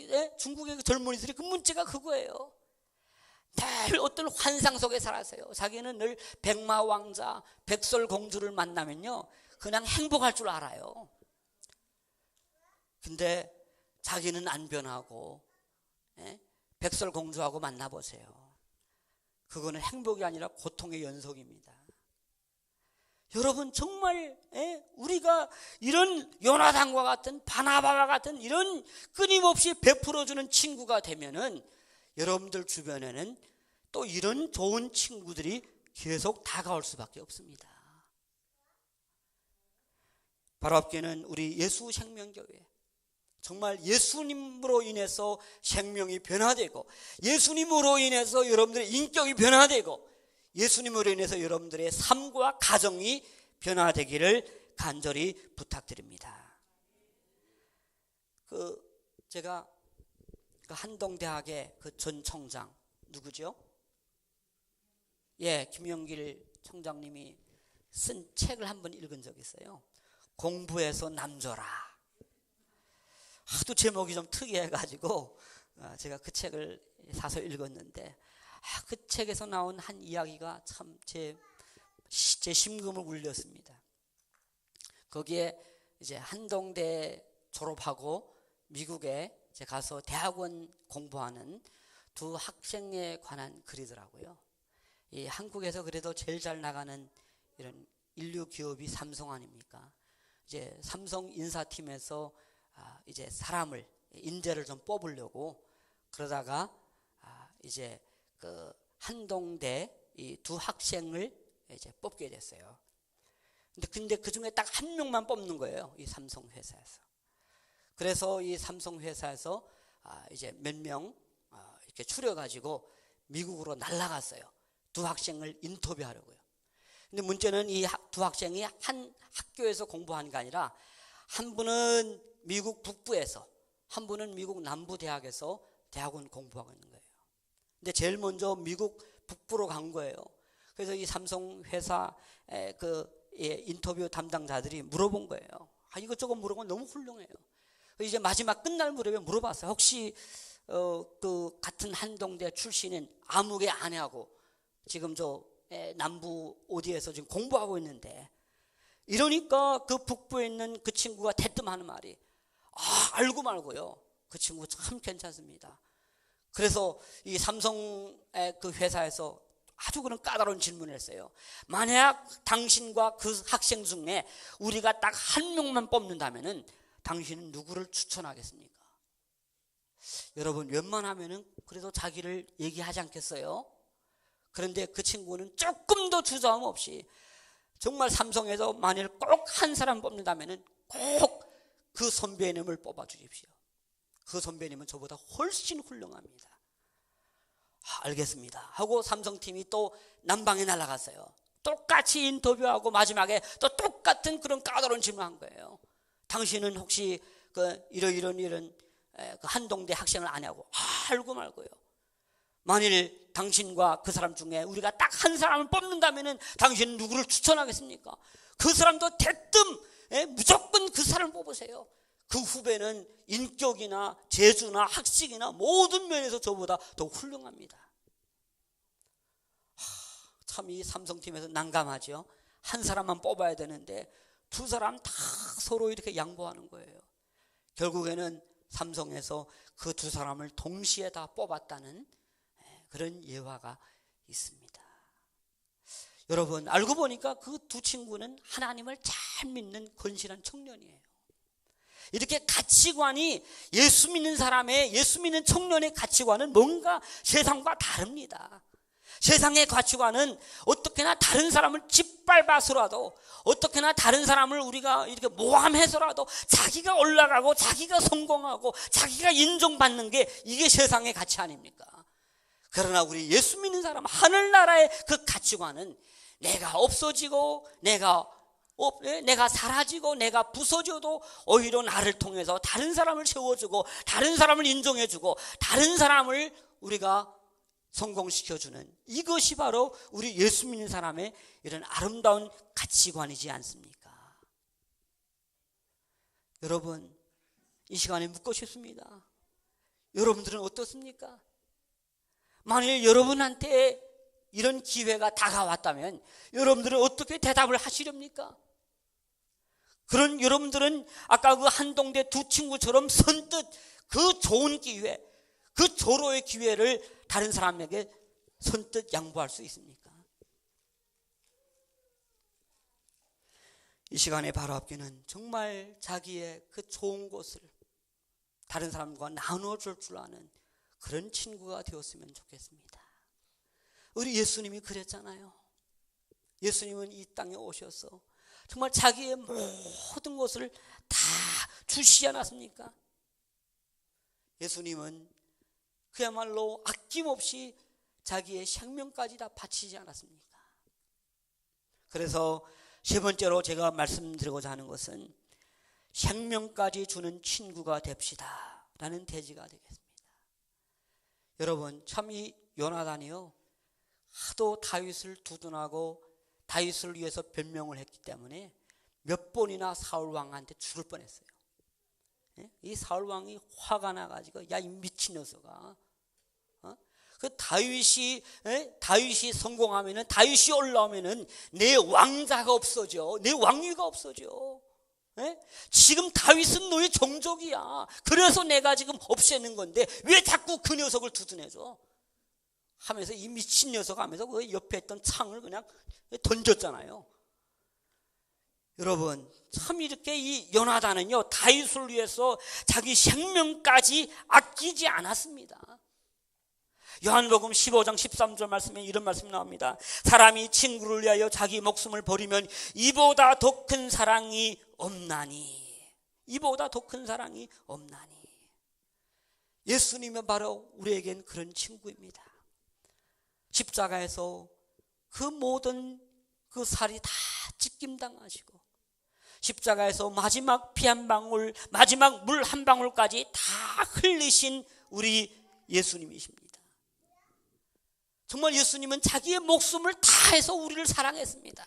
젊은이들이 그 문제가 그거예요. 늘 어떤 환상 속에 살아서요. 자기는 늘 백마왕자, 백설공주를 만나면요, 그냥 행복할 줄 알아요. 근데 자기는 안 변하고 백설공주하고 만나보세요. 그거는 행복이 아니라 고통의 연속입니다. 여러분, 정말 우리가 이런 요나단과 같은 바나바와 같은 이런 끊임없이 베풀어주는 친구가 되면은 여러분들 주변에는 또 이런 좋은 친구들이 계속 다가올 수밖에 없습니다. 바로앞교회는 우리 예수 생명교회, 정말 예수님으로 인해서 생명이 변화되고, 예수님으로 인해서 여러분들의 인격이 변화되고, 예수님으로 인해서 여러분들의 삶과 가정이 변화되기를 간절히 부탁드립니다. 제가 한동대학의 전 총장 누구죠? 예, 김영길 총장님이 쓴 책을 한번 읽은 적이 있어요. 공부해서 남줘라. 하도 제목이 좀 특이해가지고 제가 그 책을 사서 읽었는데, 그 책에서 나온 한 이야기가 참 제 심금을 울렸습니다. 거기에 이제 한동대 졸업하고 미국에 이제 가서 대학원 공부하는 두 학생에 관한 글이더라고요. 이 한국에서 그래도 제일 잘 나가는 이런 인류 기업이 삼성 아닙니까? 이제 삼성 인사팀에서 이제 사람을, 인재를 좀 뽑으려고 그러다가 이제 그 한동대 이 두 학생을 이제 뽑게 됐어요. 근데 그 중에 딱 한 명만 뽑는 거예요, 이 삼성 회사에서. 그래서 이 삼성 회사에서 이제 몇 명 이렇게 추려가지고 미국으로 날아갔어요. 두 학생을 인터뷰하려고요. 근데 문제는 이 두 학생이 한 학교에서 공부하는 게 아니라, 한 분은 미국 북부에서, 한 분은 미국 남부 대학에서 대학원 공부하고 있는 거예요. 근데 제일 먼저 미국 북부로 간 거예요. 그래서 이 삼성 회사 인터뷰 담당자들이 물어본 거예요. 이것저것 물어보면 너무 훌륭해요. 이제 마지막 끝날 무렵에 물어봤어요. 혹시 그 같은 한동대 출신인 아무개 아내하고 지금 남부 어디에서 지금 공부하고 있는데, 이러니까 그 북부에 있는 그 친구가 대뜸 하는 말이, 알고 말고요, 그 친구 참 괜찮습니다. 그래서 이 삼성의 그 회사에서 아주 그런 까다로운 질문을 했어요. 만약 당신과 그 학생 중에 우리가 딱 한 명만 뽑는다면은 당신은 누구를 추천하겠습니까? 여러분, 웬만하면은 그래도 자기를 얘기하지 않겠어요? 그런데 그 친구는 조금도 주저함 없이, 정말 삼성에서 만일 꼭 한 사람 뽑는다면은 꼭 그 선배님을 뽑아 주십시오. 그 선배님은 저보다 훨씬 훌륭합니다. 알겠습니다 하고 삼성팀이 또 남방에 날아갔어요. 똑같이 인터뷰하고 마지막에 또 똑같은 그런 까다로운 질문을 한 거예요. 당신은 혹시 이런 그 한동대 학생을 아냐고. 알고 말고요. 만일 당신과 그 사람 중에 우리가 딱 한 사람을 뽑는다면은 당신은 누구를 추천하겠습니까? 그 사람도 대뜸 무조건 그 사람을 뽑으세요. 그 후배는 인격이나 재주나 학식이나 모든 면에서 저보다 더 훌륭합니다. 참 이 삼성팀에서 난감하죠. 한 사람만 뽑아야 되는데 두 사람 다 서로 이렇게 양보하는 거예요. 결국에는 삼성에서 그 두 사람을 동시에 다 뽑았다는 그런 예화가 있습니다. 여러분, 알고 보니까 그 두 친구는 하나님을 잘 믿는 건실한 청년이에요. 이렇게 가치관이, 예수 믿는 사람의, 예수 믿는 청년의 가치관은 뭔가 세상과 다릅니다. 세상의 가치관은 어떻게나 다른 사람을 짓밟아서라도, 어떻게나 다른 사람을 우리가 이렇게 모함해서라도 자기가 올라가고 자기가 성공하고 자기가 인정받는 게, 이게 세상의 가치 아닙니까? 그러나 우리 예수 믿는 사람, 하늘나라의 그 가치관은 내가 없어지고 내가 사라지고 내가 부서져도 오히려 나를 통해서 다른 사람을 세워주고 다른 사람을 인정해주고 다른 사람을 우리가 성공시켜주는, 이것이 바로 우리 예수 믿는 사람의 이런 아름다운 가치관이지 않습니까? 여러분, 이 시간에 묻고 싶습니다. 여러분들은 어떻습니까? 만일 여러분한테 이런 기회가 다가왔다면 여러분들은 어떻게 대답을 하시렵니까? 그런 여러분들은 아까 그 한동대 두 친구처럼 선뜻 그 좋은 기회, 그 조로의 기회를 다른 사람에게 선뜻 양보할 수 있습니까? 이 시간에 바로앞교회는 정말 자기의 그 좋은 곳을 다른 사람과 나눠줄 줄 아는 그런 친구가 되었으면 좋겠습니다. 우리 예수님이 그랬잖아요. 예수님은 이 땅에 오셔서 정말 자기의 모든 것을 다 주시지 않았습니까? 예수님은 그야말로 아낌없이 자기의 생명까지 다 바치지 않았습니까? 그래서 세 번째로 제가 말씀드리고자 하는 것은 생명까지 주는 친구가 됩시다 라는 대지가 되겠습니다. 여러분, 참 이 요나단이요, 하도 다윗을 두둔하고 다윗을 위해서 변명을 했기 때문에 몇 번이나 사울 왕한테 죽을 뻔했어요. 이 사울 왕이 화가 나가지고, 야, 이 미친 녀석아, 그 다윗이 성공하면은, 다윗이 올라오면은 내 왕자가 없어져, 내 왕위가 없어져. 지금 다윗은 너의 종족이야. 그래서 내가 지금 없애는 건데 왜 자꾸 그 녀석을 두둔해줘? 하면서 이 미친 녀석 하면서 그 옆에 있던 창을 그냥 던졌잖아요. 여러분, 참 이렇게 이 요나단은요, 다윗을 위해서 자기 생명까지 아끼지 않았습니다. 요한복음 15장 13절 말씀에 이런 말씀이 나옵니다. 사람이 친구를 위하여 자기 목숨을 버리면 이보다 더 큰 사랑이 없나니. 이보다 더 큰 사랑이 없나니. 예수님은 바로 우리에겐 그런 친구입니다. 십자가에서 그 모든 그 살이 다 찢김당하시고, 십자가에서 마지막 피 한 방울, 마지막 물 한 방울까지 다 흘리신 우리 예수님이십니다. 정말 예수님은 자기의 목숨을 다해서 우리를 사랑했습니다.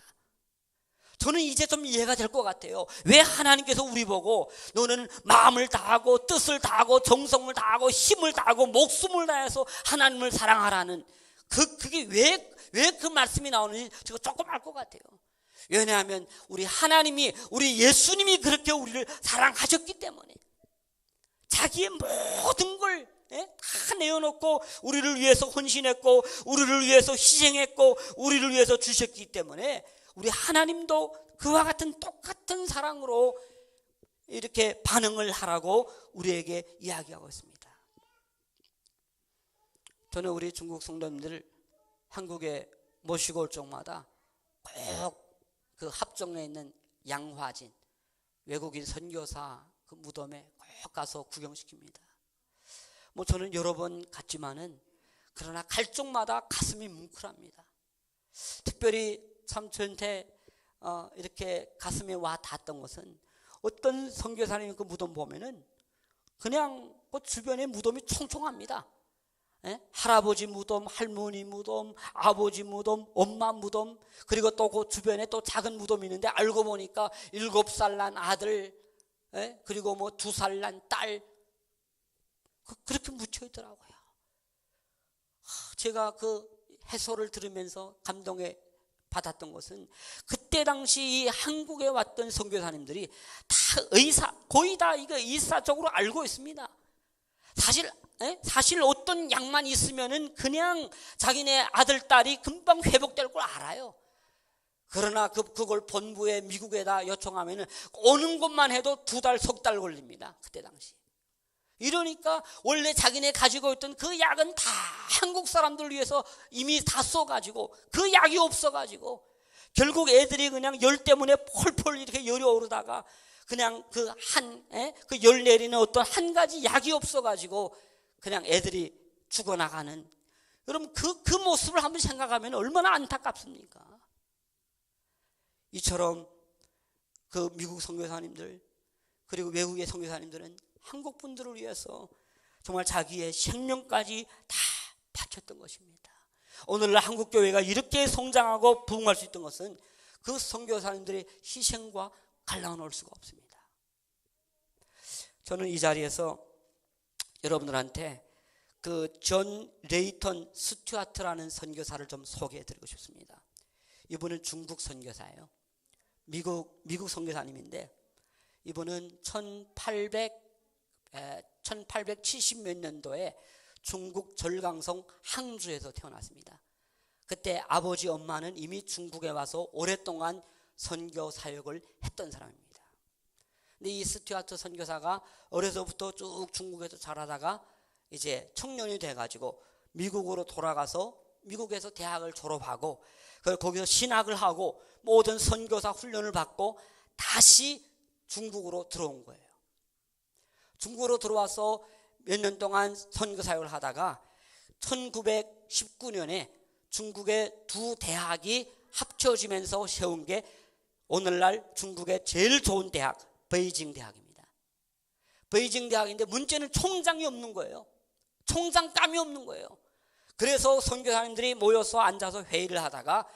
저는 이제 좀 이해가 될 것 같아요. 왜 하나님께서 우리 보고 너는 마음을 다하고 뜻을 다하고 정성을 다하고 힘을 다하고 목숨을 다해서 하나님을 사랑하라는 그게 왜 그 말씀이 나오는지 제가 조금 알 것 같아요. 왜냐하면 우리 하나님이, 우리 예수님이 그렇게 우리를 사랑하셨기 때문에 자기의 모든 걸 다 내어놓고 우리를 위해서 헌신했고, 우리를 위해서 희생했고, 우리를 위해서 주셨기 때문에 우리 하나님도 그와 같은 똑같은 사랑으로 이렇게 반응을 하라고 우리에게 이야기하고 있습니다. 저는 우리 중국 성도님들 한국에 모시고 올 적마다 꼭 그 합정에 있는 양화진 외국인 선교사 그 무덤에 꼭 가서 구경시킵니다. 뭐 저는 여러 번 갔지만은 그러나 갈 적마다 가슴이 뭉클합니다. 특별히 참 저한테 이렇게 가슴에 와 닿았던 것은, 어떤 선교사님 그 무덤 보면은 그냥 그 주변에 무덤이 총총합니다. 할아버지 무덤, 할머니 무덤, 아버지 무덤, 엄마 무덤, 그리고 또 그 주변에 또 작은 무덤이 있는데 알고 보니까 7살 난 아들, 그리고 뭐 2살 난 딸, 그렇게 묻혀 있더라고요. 제가 그 해설을 들으면서 감동에 받았던 것은, 그때 당시 이 한국에 왔던 선교사님들이 다 거의 다 이거 의사적으로 알고 있습니다. 사실 어떤 약만 있으면은 그냥 자기네 아들, 딸이 금방 회복될 걸 알아요. 그러나 그걸 본부에 미국에다 요청하면은 오는 것만 해도 2달, 3달 걸립니다. 그때 당시. 이러니까 원래 자기네 가지고 있던 그 약은 다 한국 사람들 위해서 이미 다 써가지고 그 약이 없어가지고 결국 애들이 그냥 열 때문에 폴폴 이렇게 열이 오르다가 그냥 그 열 내리는 어떤 한 가지 약이 없어가지고 그냥 애들이 죽어나가는, 여러분 그 모습을 한번 생각하면 얼마나 안타깝습니까? 이처럼 그 미국 선교사님들 그리고 외국의 선교사님들은 한국 분들을 위해서 정말 자기의 생명까지 다 바쳤던 것입니다. 오늘날 한국 교회가 이렇게 성장하고 부흥할 수 있던 것은 그 선교사님들의 희생과 갈라놓을 수가 없습니다. 저는 이 자리에서 여러분들한테 그 존 레이턴 스튜어트라는 선교사를 좀 소개해드리고 싶습니다. 이분은 중국 선교사예요. 미국 선교사님인데 이분은 1870 몇 년도에 중국 절강성 항주에서 태어났습니다. 그때 아버지 엄마는 이미 중국에 와서 오랫동안 선교 사역을 했던 사람입니다. 근데 이 스튜어트 선교사가 어려서부터 쭉 중국에서 자라다가 이제 청년이 돼가지고 미국으로 돌아가서 미국에서 대학을 졸업하고 거기서 신학을 하고 모든 선교사 훈련을 받고 다시 중국으로 들어온 거예요. 중국으로 들어와서 몇 년 동안 선교 사역을 하다가 1919년에 중국의 두 대학이 합쳐지면서 세운 게 오늘날 중국의 제일 좋은 대학, 베이징 대학입니다. 베이징 대학인데 문제는 총장이 없는 거예요. 총장감이 없는 거예요. 그래서 선교사님들이 모여서 앉아서 회의를 하다가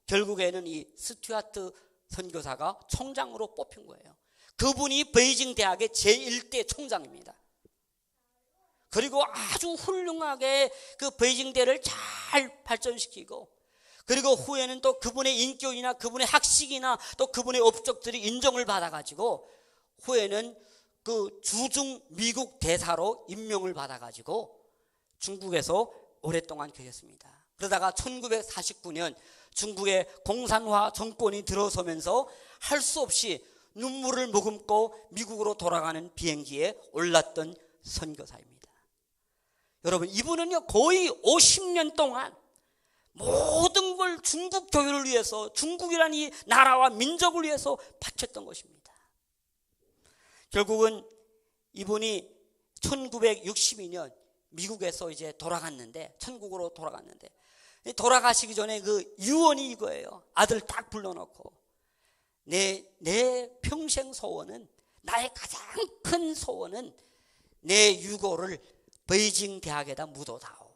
결국에는 이 스튜어트 선교사가 총장으로 뽑힌 거예요. 그분이 베이징 대학의 제1대 총장입니다. 그리고 아주 훌륭하게 그 베이징 대를 잘 발전시키고, 그리고 후에는 또 그분의 인격이나 그분의 학식이나 또 그분의 업적들이 인정을 받아가지고 후에는 그 주중 미국 대사로 임명을 받아가지고 중국에서 오랫동안 계셨습니다. 그러다가 1949년 중국의 공산화 정권이 들어서면서 할 수 없이 눈물을 머금고 미국으로 돌아가는 비행기에 올랐던 선교사입니다. 여러분, 이분은요 거의 50년 동안 모든 걸 중국 교회를 위해서, 중국이라는 이 나라와 민족을 위해서 바쳤던 것입니다. 결국은 이분이 1962년 미국에서 이제 돌아갔는데, 천국으로 돌아갔는데, 돌아가시기 전에 그 유언이 이거예요. 아들 딱 불러놓고 내 평생 소원은, 나의 가장 큰 소원은 내 유고를 베이징 대학에다 묻어다오.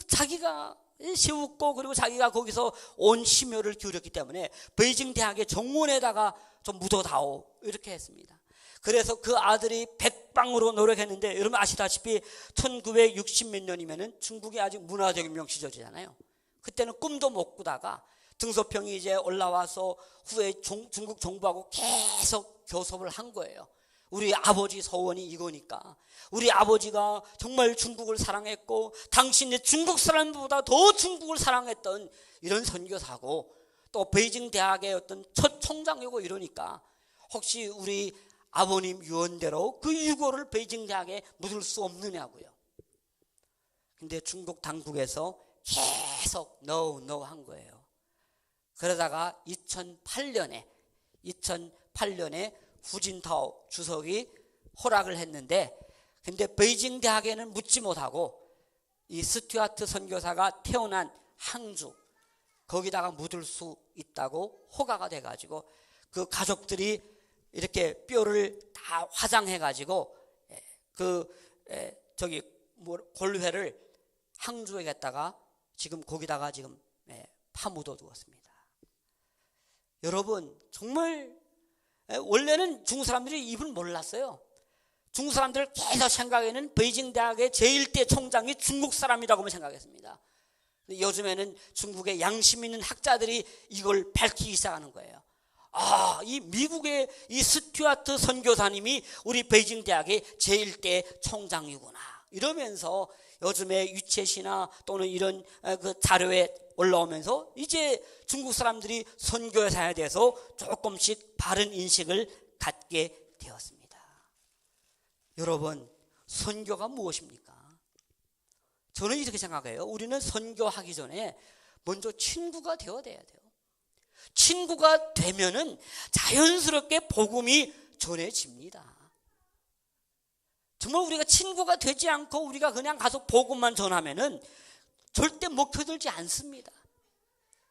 자기가 세웠고, 그리고 자기가 거기서 온 심혈을 기울였기 때문에 베이징 대학의 정원에다가 좀 묻어다오, 이렇게 했습니다. 그래서 그 아들이 백방으로 노력했는데, 여러분 아시다시피 1960몇 년이면은 중국이 아직 문화혁명 시절이잖아요. 그때는 꿈도 못 꾸다가 등소평이 이제 올라와서 후에 중국 정부하고 계속 교섭을 한 거예요. 우리 아버지 소원이 이거니까, 우리 아버지가 정말 중국을 사랑했고 당신의 중국 사람보다 더 중국을 사랑했던 이런 선교사고, 또 베이징 대학의 어떤 첫 총장이고 이러니까 혹시 우리 아버님 유언대로 그 유고를 베이징 대학에 묻을 수 없느냐고요. 근데 중국 당국에서 계속 no 한 거예요. 그러다가 2008년에 후진타오 주석이 허락을 했는데, 근데 베이징 대학에는 묻지 못하고 이 스튜어트 선교사가 태어난 항주, 거기다가 묻을 수 있다고 허가가 돼가지고 그 가족들이 이렇게 뼈를 다 화장해가지고 골회를 항주에다가 지금 거기다가 지금 파묻어 두었습니다. 여러분, 정말 원래는 중국 사람들이 이분 몰랐어요. 중국 사람들 계속 생각에는 베이징 대학의 제1대 총장이 중국 사람이라고만 생각했습니다. 요즘에는 중국의 양심 있는 학자들이 이걸 밝히기 시작하는 거예요. 이 미국의 이 스튜어트 선교사님이 우리 베이징 대학의 제1대 총장이구나, 이러면서 요즘에 유채시나 또는 이런 그 자료에 올라오면서 이제 중국 사람들이 선교사에 대해서 조금씩 바른 인식을 갖게 되었습니다. 여러분, 선교가 무엇입니까? 저는 이렇게 생각해요. 우리는 선교하기 전에 먼저 친구가 되어야 돼요. 친구가 되면은 자연스럽게 복음이 전해집니다. 정말 우리가 친구가 되지 않고 우리가 그냥 가서 복음만 전하면은 절대 먹혀들지 않습니다.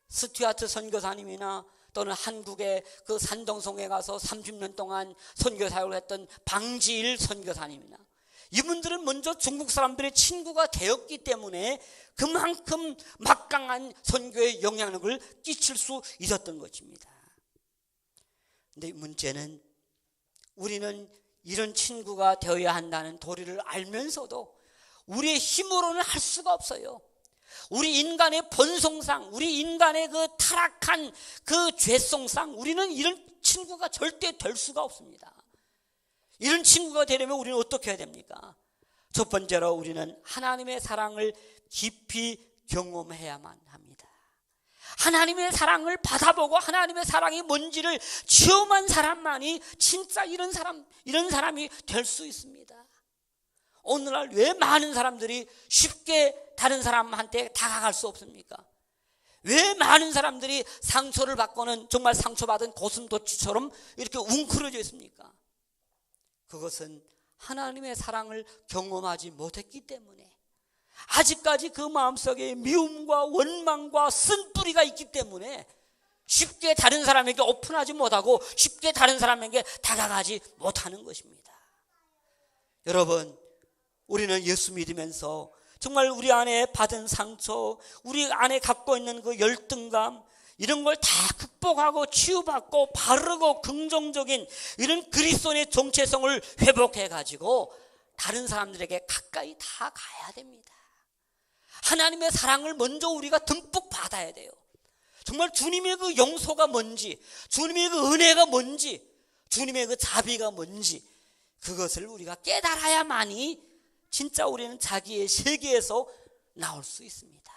스튜어트 선교사님이나 또는 한국의 그 산동성에 가서 30년 동안 선교 사역을 했던 방지일 선교사님이나, 이분들은 먼저 중국 사람들의 친구가 되었기 때문에 그만큼 막강한 선교의 영향력을 끼칠 수 있었던 것입니다. 그런데 문제는 우리는 이런 친구가 되어야 한다는 도리를 알면서도 우리의 힘으로는 할 수가 없어요. 우리 인간의 본성상, 우리 인간의 그 타락한 그 죄성상 우리는 이런 친구가 절대 될 수가 없습니다. 이런 친구가 되려면 우리는 어떻게 해야 됩니까? 첫 번째로 우리는 하나님의 사랑을 깊이 경험해야만 합니다. 하나님의 사랑을 받아보고 하나님의 사랑이 뭔지를 체험한 사람만이 진짜 이런 사람이 될 수 있습니다. 오늘날 왜 많은 사람들이 쉽게 다른 사람한테 다가갈 수 없습니까? 왜 많은 사람들이 상처를 받고는 정말 상처받은 고슴도치처럼 이렇게 웅크러져 있습니까? 그것은 하나님의 사랑을 경험하지 못했기 때문에, 아직까지 그 마음속에 미움과 원망과 쓴뿌리가 있기 때문에 쉽게 다른 사람에게 오픈하지 못하고 쉽게 다른 사람에게 다가가지 못하는 것입니다. 여러분, 우리는 예수 믿으면서 정말 우리 안에 받은 상처, 우리 안에 갖고 있는 그 열등감, 이런 걸 다 극복하고 치유받고 바르고 긍정적인 이런 그리스도인의 정체성을 회복해 가지고 다른 사람들에게 가까이 다 가야 됩니다. 하나님의 사랑을 먼저 우리가 듬뿍 받아야 돼요. 정말 주님의 그 용서가 뭔지, 주님의 그 은혜가 뭔지, 주님의 그 자비가 뭔지, 그것을 우리가 깨달아야만이 진짜 우리는 자기의 세계에서 나올 수 있습니다.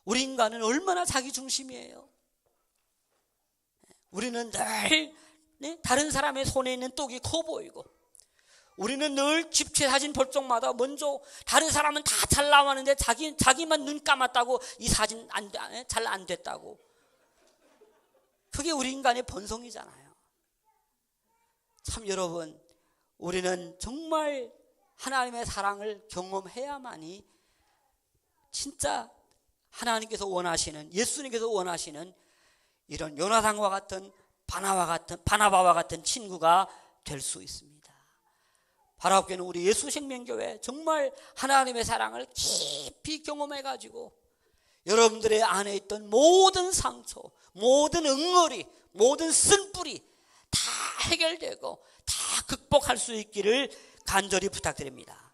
우리 인간은 얼마나 자기 중심이에요. 우리는 늘 다른 사람의 손에 있는 떡이 커 보이고, 우리는 늘 집체 사진 볼 적마다 먼저 다른 사람은 다 잘 나왔는데 자기만 눈 감았다고 이 사진 잘 안 됐다고. 그게 우리 인간의 본성이잖아요. 참 여러분, 우리는 정말 하나님의 사랑을 경험해야만이 진짜 하나님께서 원하시는, 예수님께서 원하시는 이런 요나단과 같은 바나바와 같은 친구가 될 수 있습니다. 바라옵게는 우리 예수생명교회 정말 하나님의 사랑을 깊이 경험해가지고 여러분들의 안에 있던 모든 상처, 모든 응어리, 모든 쓴뿌리 다 해결되고 다 극복할 수 있기를 간절히 부탁드립니다.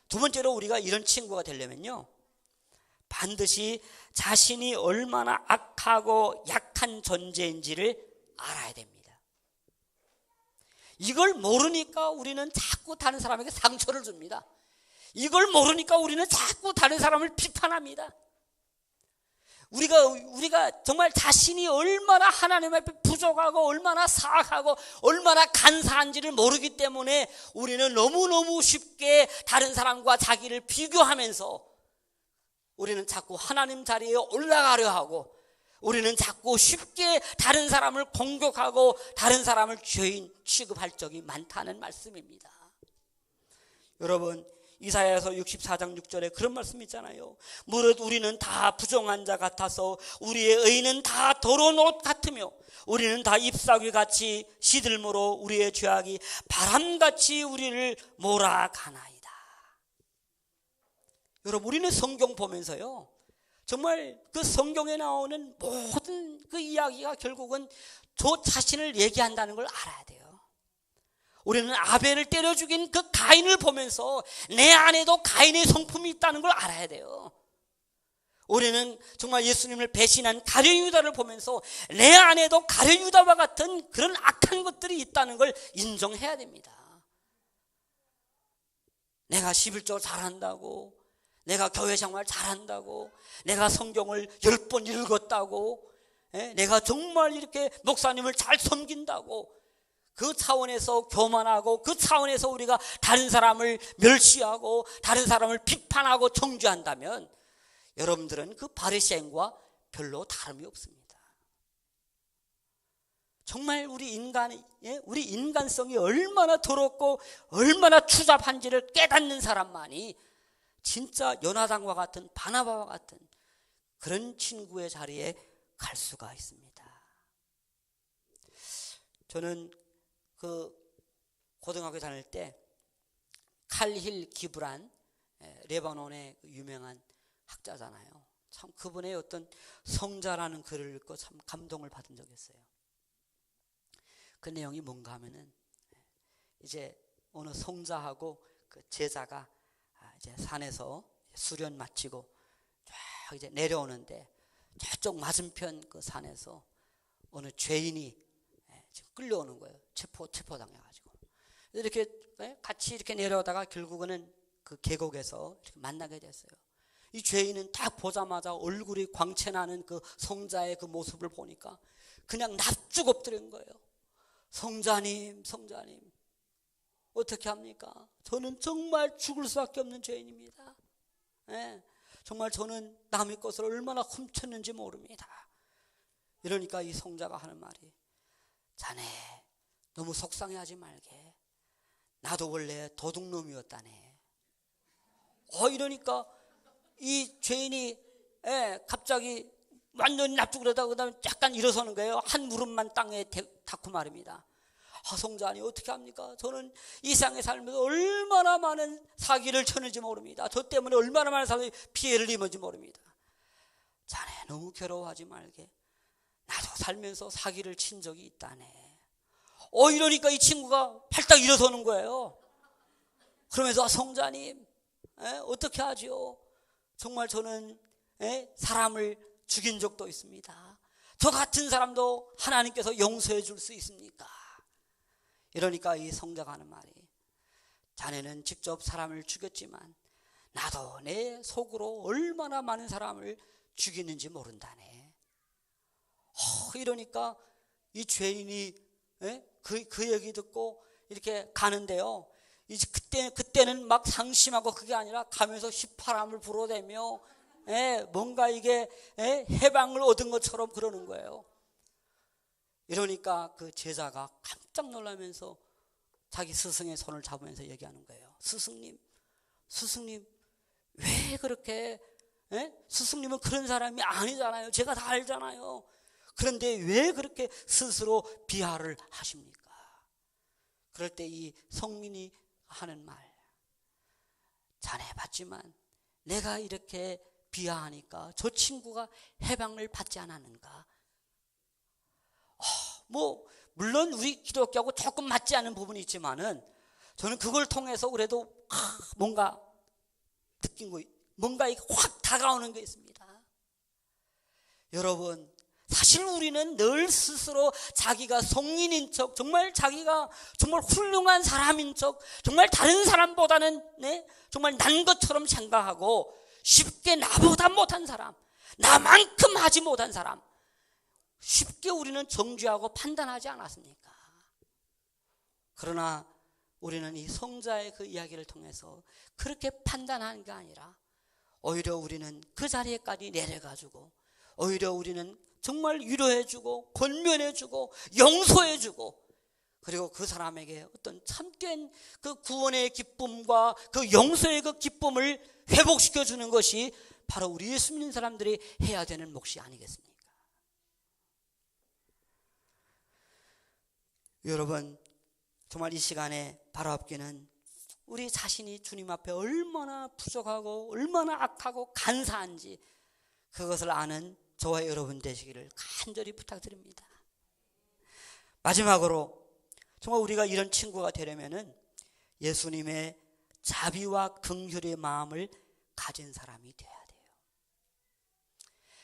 두 번째로 우리가 이런 친구가 되려면요, 반드시 자신이 얼마나 악하고 약한 존재인지를 알아야 됩니다. 이걸 모르니까 우리는 자꾸 다른 사람에게 상처를 줍니다. 이걸 모르니까 우리는 자꾸 다른 사람을 비판합니다. 우리가 정말 자신이 얼마나 하나님 앞에 부족하고 얼마나 사악하고 얼마나 간사한지를 모르기 때문에 우리는 너무너무 쉽게 다른 사람과 자기를 비교하면서 우리는 자꾸 하나님 자리에 올라가려 하고, 우리는 자꾸 쉽게 다른 사람을 공격하고 다른 사람을 죄인 취급할 적이 많다는 말씀입니다. 여러분, 이사야서 64장 6절에 그런 말씀 있잖아요. 무릇 우리는 다 부정한 자 같아서 우리의 의는 다 더러운 옷 같으며 우리는 다 잎사귀 같이 시들므로 우리의 죄악이 바람같이 우리를 몰아가나이다. 여러분, 우리는 성경 보면서요, 정말 그 성경에 나오는 모든 그 이야기가 결국은 저 자신을 얘기한다는 걸 알아야 돼요. 우리는 아벨을 때려 죽인 그 가인을 보면서 내 안에도 가인의 성품이 있다는 걸 알아야 돼요. 우리는 정말 예수님을 배신한 가룟유다를 보면서 내 안에도 가룟유다와 같은 그런 악한 것들이 있다는 걸 인정해야 됩니다. 내가 11조 잘한다고, 내가 교회 생활 잘한다고, 내가 성경을 10번 읽었다고, 내가 정말 이렇게 목사님을 잘 섬긴다고, 그 차원에서 교만하고 그 차원에서 우리가 다른 사람을 멸시하고 다른 사람을 비판하고 정죄한다면 여러분들은 그 바리새인과 별로 다름이 없습니다. 정말 우리 인간성이 얼마나 더럽고 얼마나 추잡한지를 깨닫는 사람만이 진짜 요나단과 같은 바나바와 같은 그런 친구의 자리에 갈 수가 있습니다. 저는 그 고등학교 다닐 때 칼힐 기브란, 레바논의 유명한 학자잖아요. 참 그분의 어떤 성자라는 글을 읽고 참 감동을 받은 적이 있어요. 그 내용이 뭔가 하면은 이제 어느 성자하고 그 제자가 이제 산에서 수련 마치고 쫙 이제 내려오는데 저쪽 맞은편 그 산에서 어느 죄인이 지금 끌려오는 거예요. 체포당해가지고. 이렇게 같이 이렇게 내려오다가 결국은 그 계곡에서 이렇게 만나게 됐어요. 이 죄인은 딱 보자마자 얼굴이 광채나는 그 성자의 그 모습을 보니까 그냥 납죽 엎드린 거예요. 성자님, 어떻게 합니까? 저는 정말 죽을 수밖에 없는 죄인입니다. 예, 정말 저는 남의 것을 얼마나 훔쳤는지 모릅니다. 이러니까 이 성자가 하는 말이, 자네 너무 속상해하지 말게. 나도 원래 도둑놈이었다네. 이러니까 이 죄인이 갑자기 완전히 납죽을 하다가 그다음에 약간 일어서는 거예요. 한 무릎만 땅에 닿고 말입니다. 성자니 어떻게 합니까? 저는 이 세상에 살면서 얼마나 많은 사기를 쳤는지 모릅니다. 저 때문에 얼마나 많은 사람이 피해를 입었는지 모릅니다. 자네 너무 괴로워하지 말게. 나도 살면서 사기를 친 적이 있다네. 이러니까 이 친구가 팔딱 일어서는 거예요. 그러면서 성자님, 어떻게 하죠? 정말 저는 사람을 죽인 적도 있습니다. 저 같은 사람도 하나님께서 용서해 줄 수 있습니까? 이러니까 이 성자가 하는 말이, 자네는 직접 사람을 죽였지만 나도 내 속으로 얼마나 많은 사람을 죽이는지 모른다네. 이러니까 이 죄인이 그 얘기 듣고 이렇게 가는데요. 이제 그때는 막 상심하고 그게 아니라 가면서 휘파람을 불어대며 뭔가 이게 해방을 얻은 것처럼 그러는 거예요. 이러니까 그 제자가 깜짝 놀라면서 자기 스승의 손을 잡으면서 얘기하는 거예요. 스승님 왜 그렇게 스승님은 그런 사람이 아니잖아요. 제가 다 알잖아요. 그런데 왜 그렇게 스스로 비하를 하십니까? 그럴 때 이 성민이 하는 말, 자네 봤지만 내가 이렇게 비하하니까 저 친구가 해방을 받지 않았는가? 물론 우리 기독교하고 조금 맞지 않는 부분이 있지만은 저는 그걸 통해서 그래도 뭔가 느낀 거, 뭔가 이게 확 다가오는 게 있습니다. 여러분, 사실 우리는 늘 스스로 자기가 성인인 척, 정말 자기가 정말 훌륭한 사람인 척, 정말 다른 사람보다는 정말 난 것처럼 생각하고 쉽게 나보다 못한 사람, 나만큼 하지 못한 사람, 쉽게 우리는 정죄하고 판단하지 않았습니까? 그러나 우리는 이 성자의 그 이야기를 통해서 그렇게 판단하는 게 아니라 오히려 우리는 그 자리에까지 내려가지고 오히려 우리는 정말 위로해주고 권면해주고 용서해주고 그리고 그 사람에게 어떤 참된 그 구원의 기쁨과 그 용서의 그 기쁨을 회복시켜주는 것이 바로 우리 예수 믿는 사람들이 해야 되는 몫이 아니겠습니까? 여러분, 정말 이 시간에 바로 앞에는 우리 자신이 주님 앞에 얼마나 부족하고 얼마나 악하고 간사한지 그것을 아는 저와 여러분 되시기를 간절히 부탁드립니다. 마지막으로 정말 우리가 이런 친구가 되려면은 예수님의 자비와 긍휼의 마음을 가진 사람이 돼야 돼요.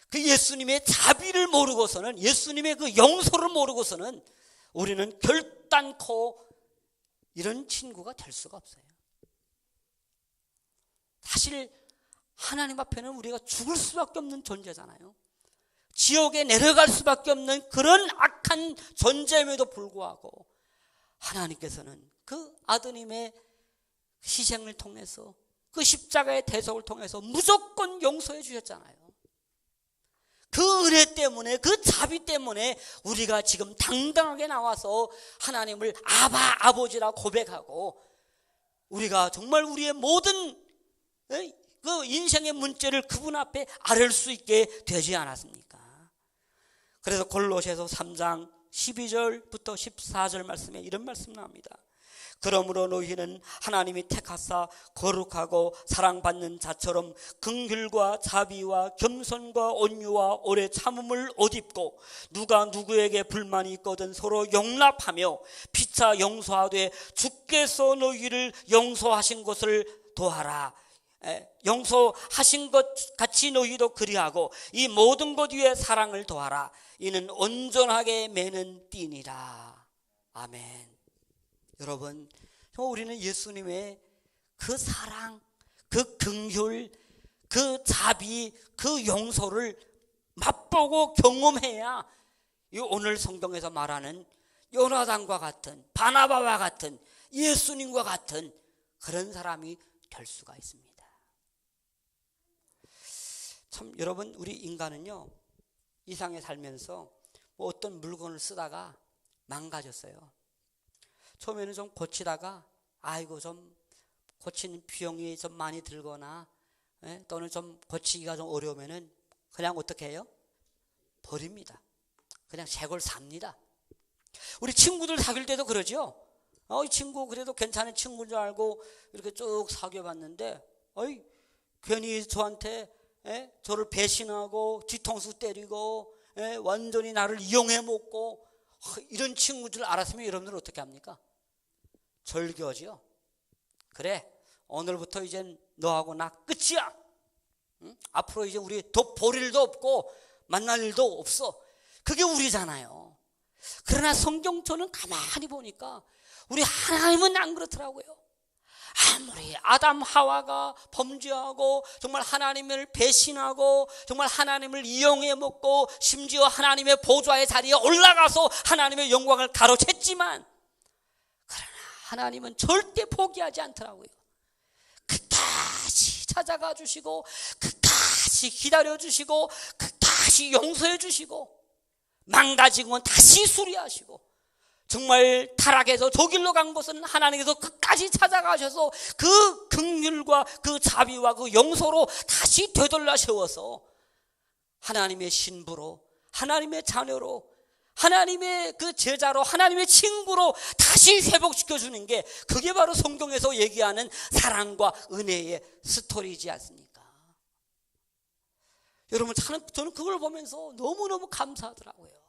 그 예수님의 자비를 모르고서는, 예수님의 그 용서를 모르고서는 우리는 결단코 이런 친구가 될 수가 없어요. 사실 하나님 앞에는 우리가 죽을 수밖에 없는 존재잖아요. 지옥에 내려갈 수밖에 없는 그런 악한 존재임에도 불구하고 하나님께서는 그 아드님의 희생을 통해서, 그 십자가의 대속을 통해서 무조건 용서해 주셨잖아요. 그 은혜 때문에, 그 자비 때문에 우리가 지금 당당하게 나와서 하나님을 아버지라 고백하고 우리가 정말 우리의 모든 그 인생의 문제를 그분 앞에 아뢰을 수 있게 되지 않았습니까? 그래서 골로새서 3장 12절부터 14절 말씀에 이런 말씀 나옵니다. 그러므로 너희는 하나님이 택하사 거룩하고 사랑받는 자처럼 긍휼과 자비와 겸손과 온유와 오래 참음을 옷 입고 누가 누구에게 불만이 있거든 서로 용납하며 피차 용서하되 주께서 너희를 용서하신 것을 도하라. 용서하신 것 같이 너희도 그리하고 이 모든 것 위에 사랑을 도하라. 이는 온전하게 매는 띠니라. 아멘. 여러분, 우리는 예수님의 그 사랑, 그 긍휼, 그 자비, 그 용서를 맛보고 경험해야 이 오늘 성경에서 말하는 요나단과 같은, 바나바와 같은 예수님과 같은 그런 사람이 될 수가 있습니다. 참 여러분, 우리 인간은요, 이 세상에 살면서 뭐 어떤 물건을 쓰다가 망가졌어요. 처음에는 좀 고치다가 아이고 좀 고치는 비용이 좀 많이 들거나 또는 좀 고치기가 좀 어려우면은 그냥 어떻게 해요? 버립니다. 그냥 새 걸 삽니다. 우리 친구들 사귈 때도 그러죠. 이 친구 그래도 괜찮은 친구인 줄 알고 이렇게 쭉 사귀어봤는데 괜히 저한테 저를 배신하고 뒤통수 때리고 완전히 나를 이용해 먹고 이런 친구인 줄 알았으면 여러분들은 어떻게 합니까? 절교하죠. 그래, 오늘부터 이젠 너하고 나 끝이야. 응? 앞으로 이제 우리 더 볼 일도 없고 만날 일도 없어. 그게 우리잖아요. 그러나 성경처는 가만히 보니까 우리 하나님은 안 그렇더라고요. 아무리 아담 하와가 범죄하고 정말 하나님을 배신하고 정말 하나님을 이용해 먹고 심지어 하나님의 보좌의 자리에 올라가서 하나님의 영광을 가로챘지만, 그러나 하나님은 절대 포기하지 않더라고요. 끝까지 찾아가 주시고 끝까지 기다려 주시고 끝까지 용서해 주시고 망가진 건 다시 수리하시고, 정말 타락해서 저 길로 간 것은 하나님께서 끝까지 찾아가셔서 그 긍휼과 그 자비와 그 용서로 다시 되돌려 세워서 하나님의 신부로, 하나님의 자녀로, 하나님의 그 제자로, 하나님의 친구로 다시 회복시켜 주는 게, 그게 바로 성경에서 얘기하는 사랑과 은혜의 스토리이지 않습니까? 여러분, 저는 그걸 보면서 너무너무 감사하더라고요.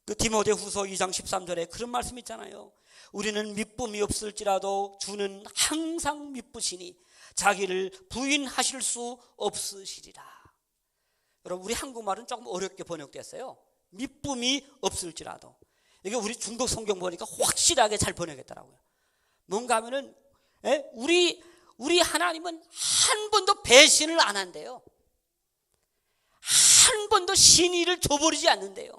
그 디모데후서 2장 13절에 그런 말씀 있잖아요. 우리는 미쁨이 없을지라도 주는 항상 미쁘시니 자기를 부인하실 수 없으시리라. 여러분, 우리 한국말은 조금 어렵게 번역됐어요. 미쁨이 없을지라도. 이게 우리 중국 성경 보니까 확실하게 잘 번역했더라고요. 뭔가 하면은 우리 하나님은 한 번도 배신을 안 한대요. 한 번도 신의를 저버리지 않는데요.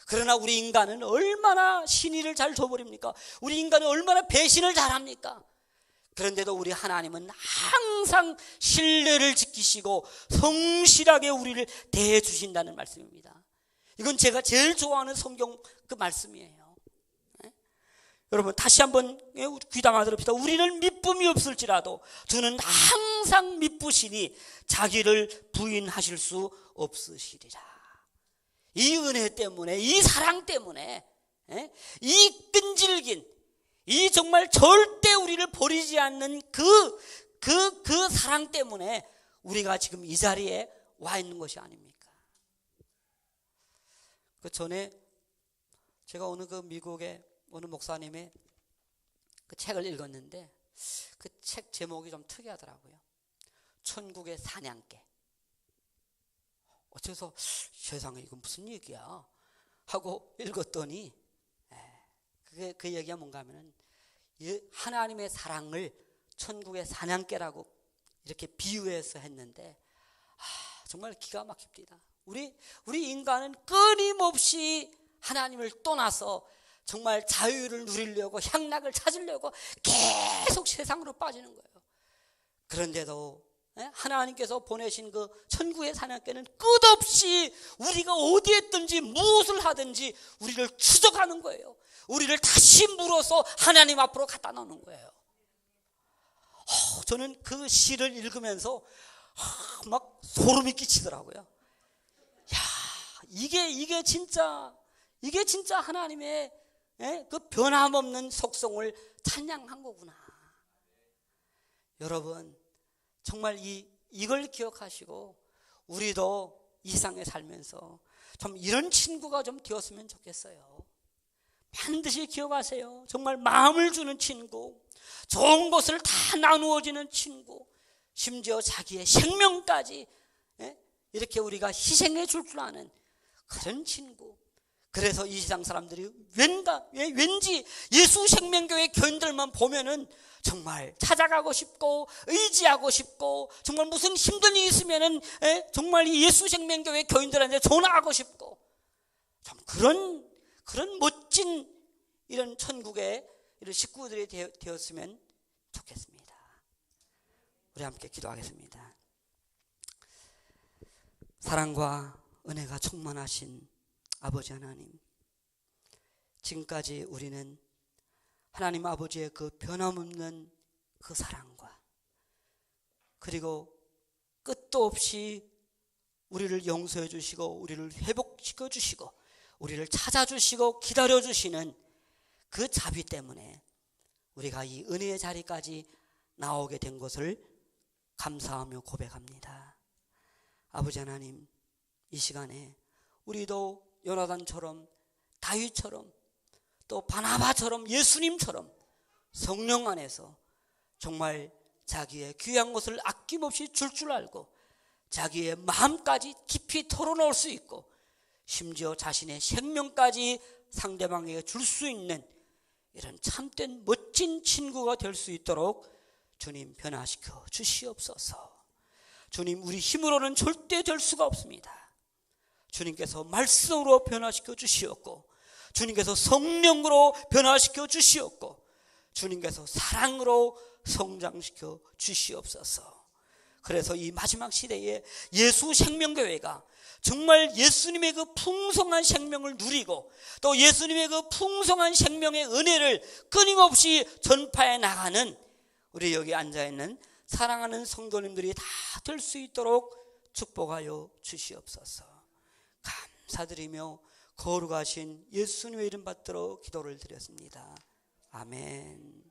그러나 우리 인간은 얼마나 신의를 잘 저버립니까? 우리 인간은 얼마나 배신을 잘합니까? 그런데도 우리 하나님은 항상 신뢰를 지키시고 성실하게 우리를 대해 주신다는 말씀입니다. 이건 제가 제일 좋아하는 성경 그 말씀이에요. 여러분, 다시 한번 귀담아 들읍시다. 우리는 미쁨이 없을지라도 주는 항상 미쁘시니 자기를 부인하실 수 없으시리라. 이 은혜 때문에, 이 사랑 때문에, 이 끈질긴, 이 정말 절대 우리를 버리지 않는 그 사랑 때문에 우리가 지금 이 자리에 와 있는 것이 아닙니까? 그 전에 제가 어느 그 미국의 어느 목사님의 그 책을 읽었는데 그 책 제목이 좀 특이하더라고요. 천국의 사냥개. 어째서 세상에 이건 무슨 얘기야 하고 읽었더니 그 얘기가 뭔가 하면은 하나님의 사랑을 천국의 사냥개라고 이렇게 비유해서 했는데 정말 기가 막힙니다. 우리 인간은 끊임없이 하나님을 떠나서 정말 자유를 누리려고 향락을 찾으려고 계속 세상으로 빠지는 거예요. 그런데도 하나님께서 보내신 그 천국의 사냥개는 끝없이 우리가 어디에 있든지 무엇을 하든지 우리를 추적하는 거예요. 우리를 다시 물어서 하나님 앞으로 갖다 놓는 거예요. 저는 그 시를 읽으면서 막 소름이 끼치더라고요. 야, 이게 진짜 하나님의 그 변함없는 속성을 찬양한 거구나. 여러분, 정말 이걸 기억하시고 우리도 이 세상에 살면서 좀 이런 친구가 좀 되었으면 좋겠어요. 반드시 기억하세요. 정말 마음을 주는 친구, 좋은 것을 다 나누어지는 친구, 심지어 자기의 생명까지 이렇게 우리가 희생해 줄 줄 아는 그런 친구. 그래서 이 세상 사람들이 왠지 예수 생명교회 교인들만 보면은 정말 찾아가고 싶고 의지하고 싶고 정말 무슨 힘든 일이 있으면은 정말 이 예수 생명교회 교인들한테 전화하고 싶고 참 그런 멋진 이런 천국의 이런 식구들이 되었으면 좋겠습니다. 우리 함께 기도하겠습니다. 사랑과 은혜가 충만하신 아버지 하나님, 지금까지 우리는 하나님 아버지의 그 변함없는 그 사랑과 그리고 끝도 없이 우리를 용서해 주시고 우리를 회복시켜 주시고 우리를 찾아주시고 기다려 주시는 그 자비 때문에 우리가 이 은혜의 자리까지 나오게 된 것을 감사하며 고백합니다. 아버지 하나님, 이 시간에 우리도 요나단처럼 다윗처럼 또 바나바처럼 예수님처럼 성령 안에서 정말 자기의 귀한 것을 아낌없이 줄 알고 자기의 마음까지 깊이 털어놓을 수 있고 심지어 자신의 생명까지 상대방에게 줄 수 있는 이런 참된 멋진 친구가 될 수 있도록 주님 변화시켜 주시옵소서. 주님, 우리 힘으로는 절대 될 수가 없습니다. 주님께서 말씀으로 변화시켜 주시었고 주님께서 성령으로 변화시켜 주시었고 주님께서 사랑으로 성장시켜 주시옵소서. 그래서 이 마지막 시대에 예수 생명교회가 정말 예수님의 그 풍성한 생명을 누리고 또 예수님의 그 풍성한 생명의 은혜를 끊임없이 전파해 나가는 우리 여기 앉아있는 사랑하는 성도님들이 다 될 수 있도록 축복하여 주시옵소서. 감사드리며 거룩하신 예수님의 이름 받들어 기도를 드렸습니다. 아멘.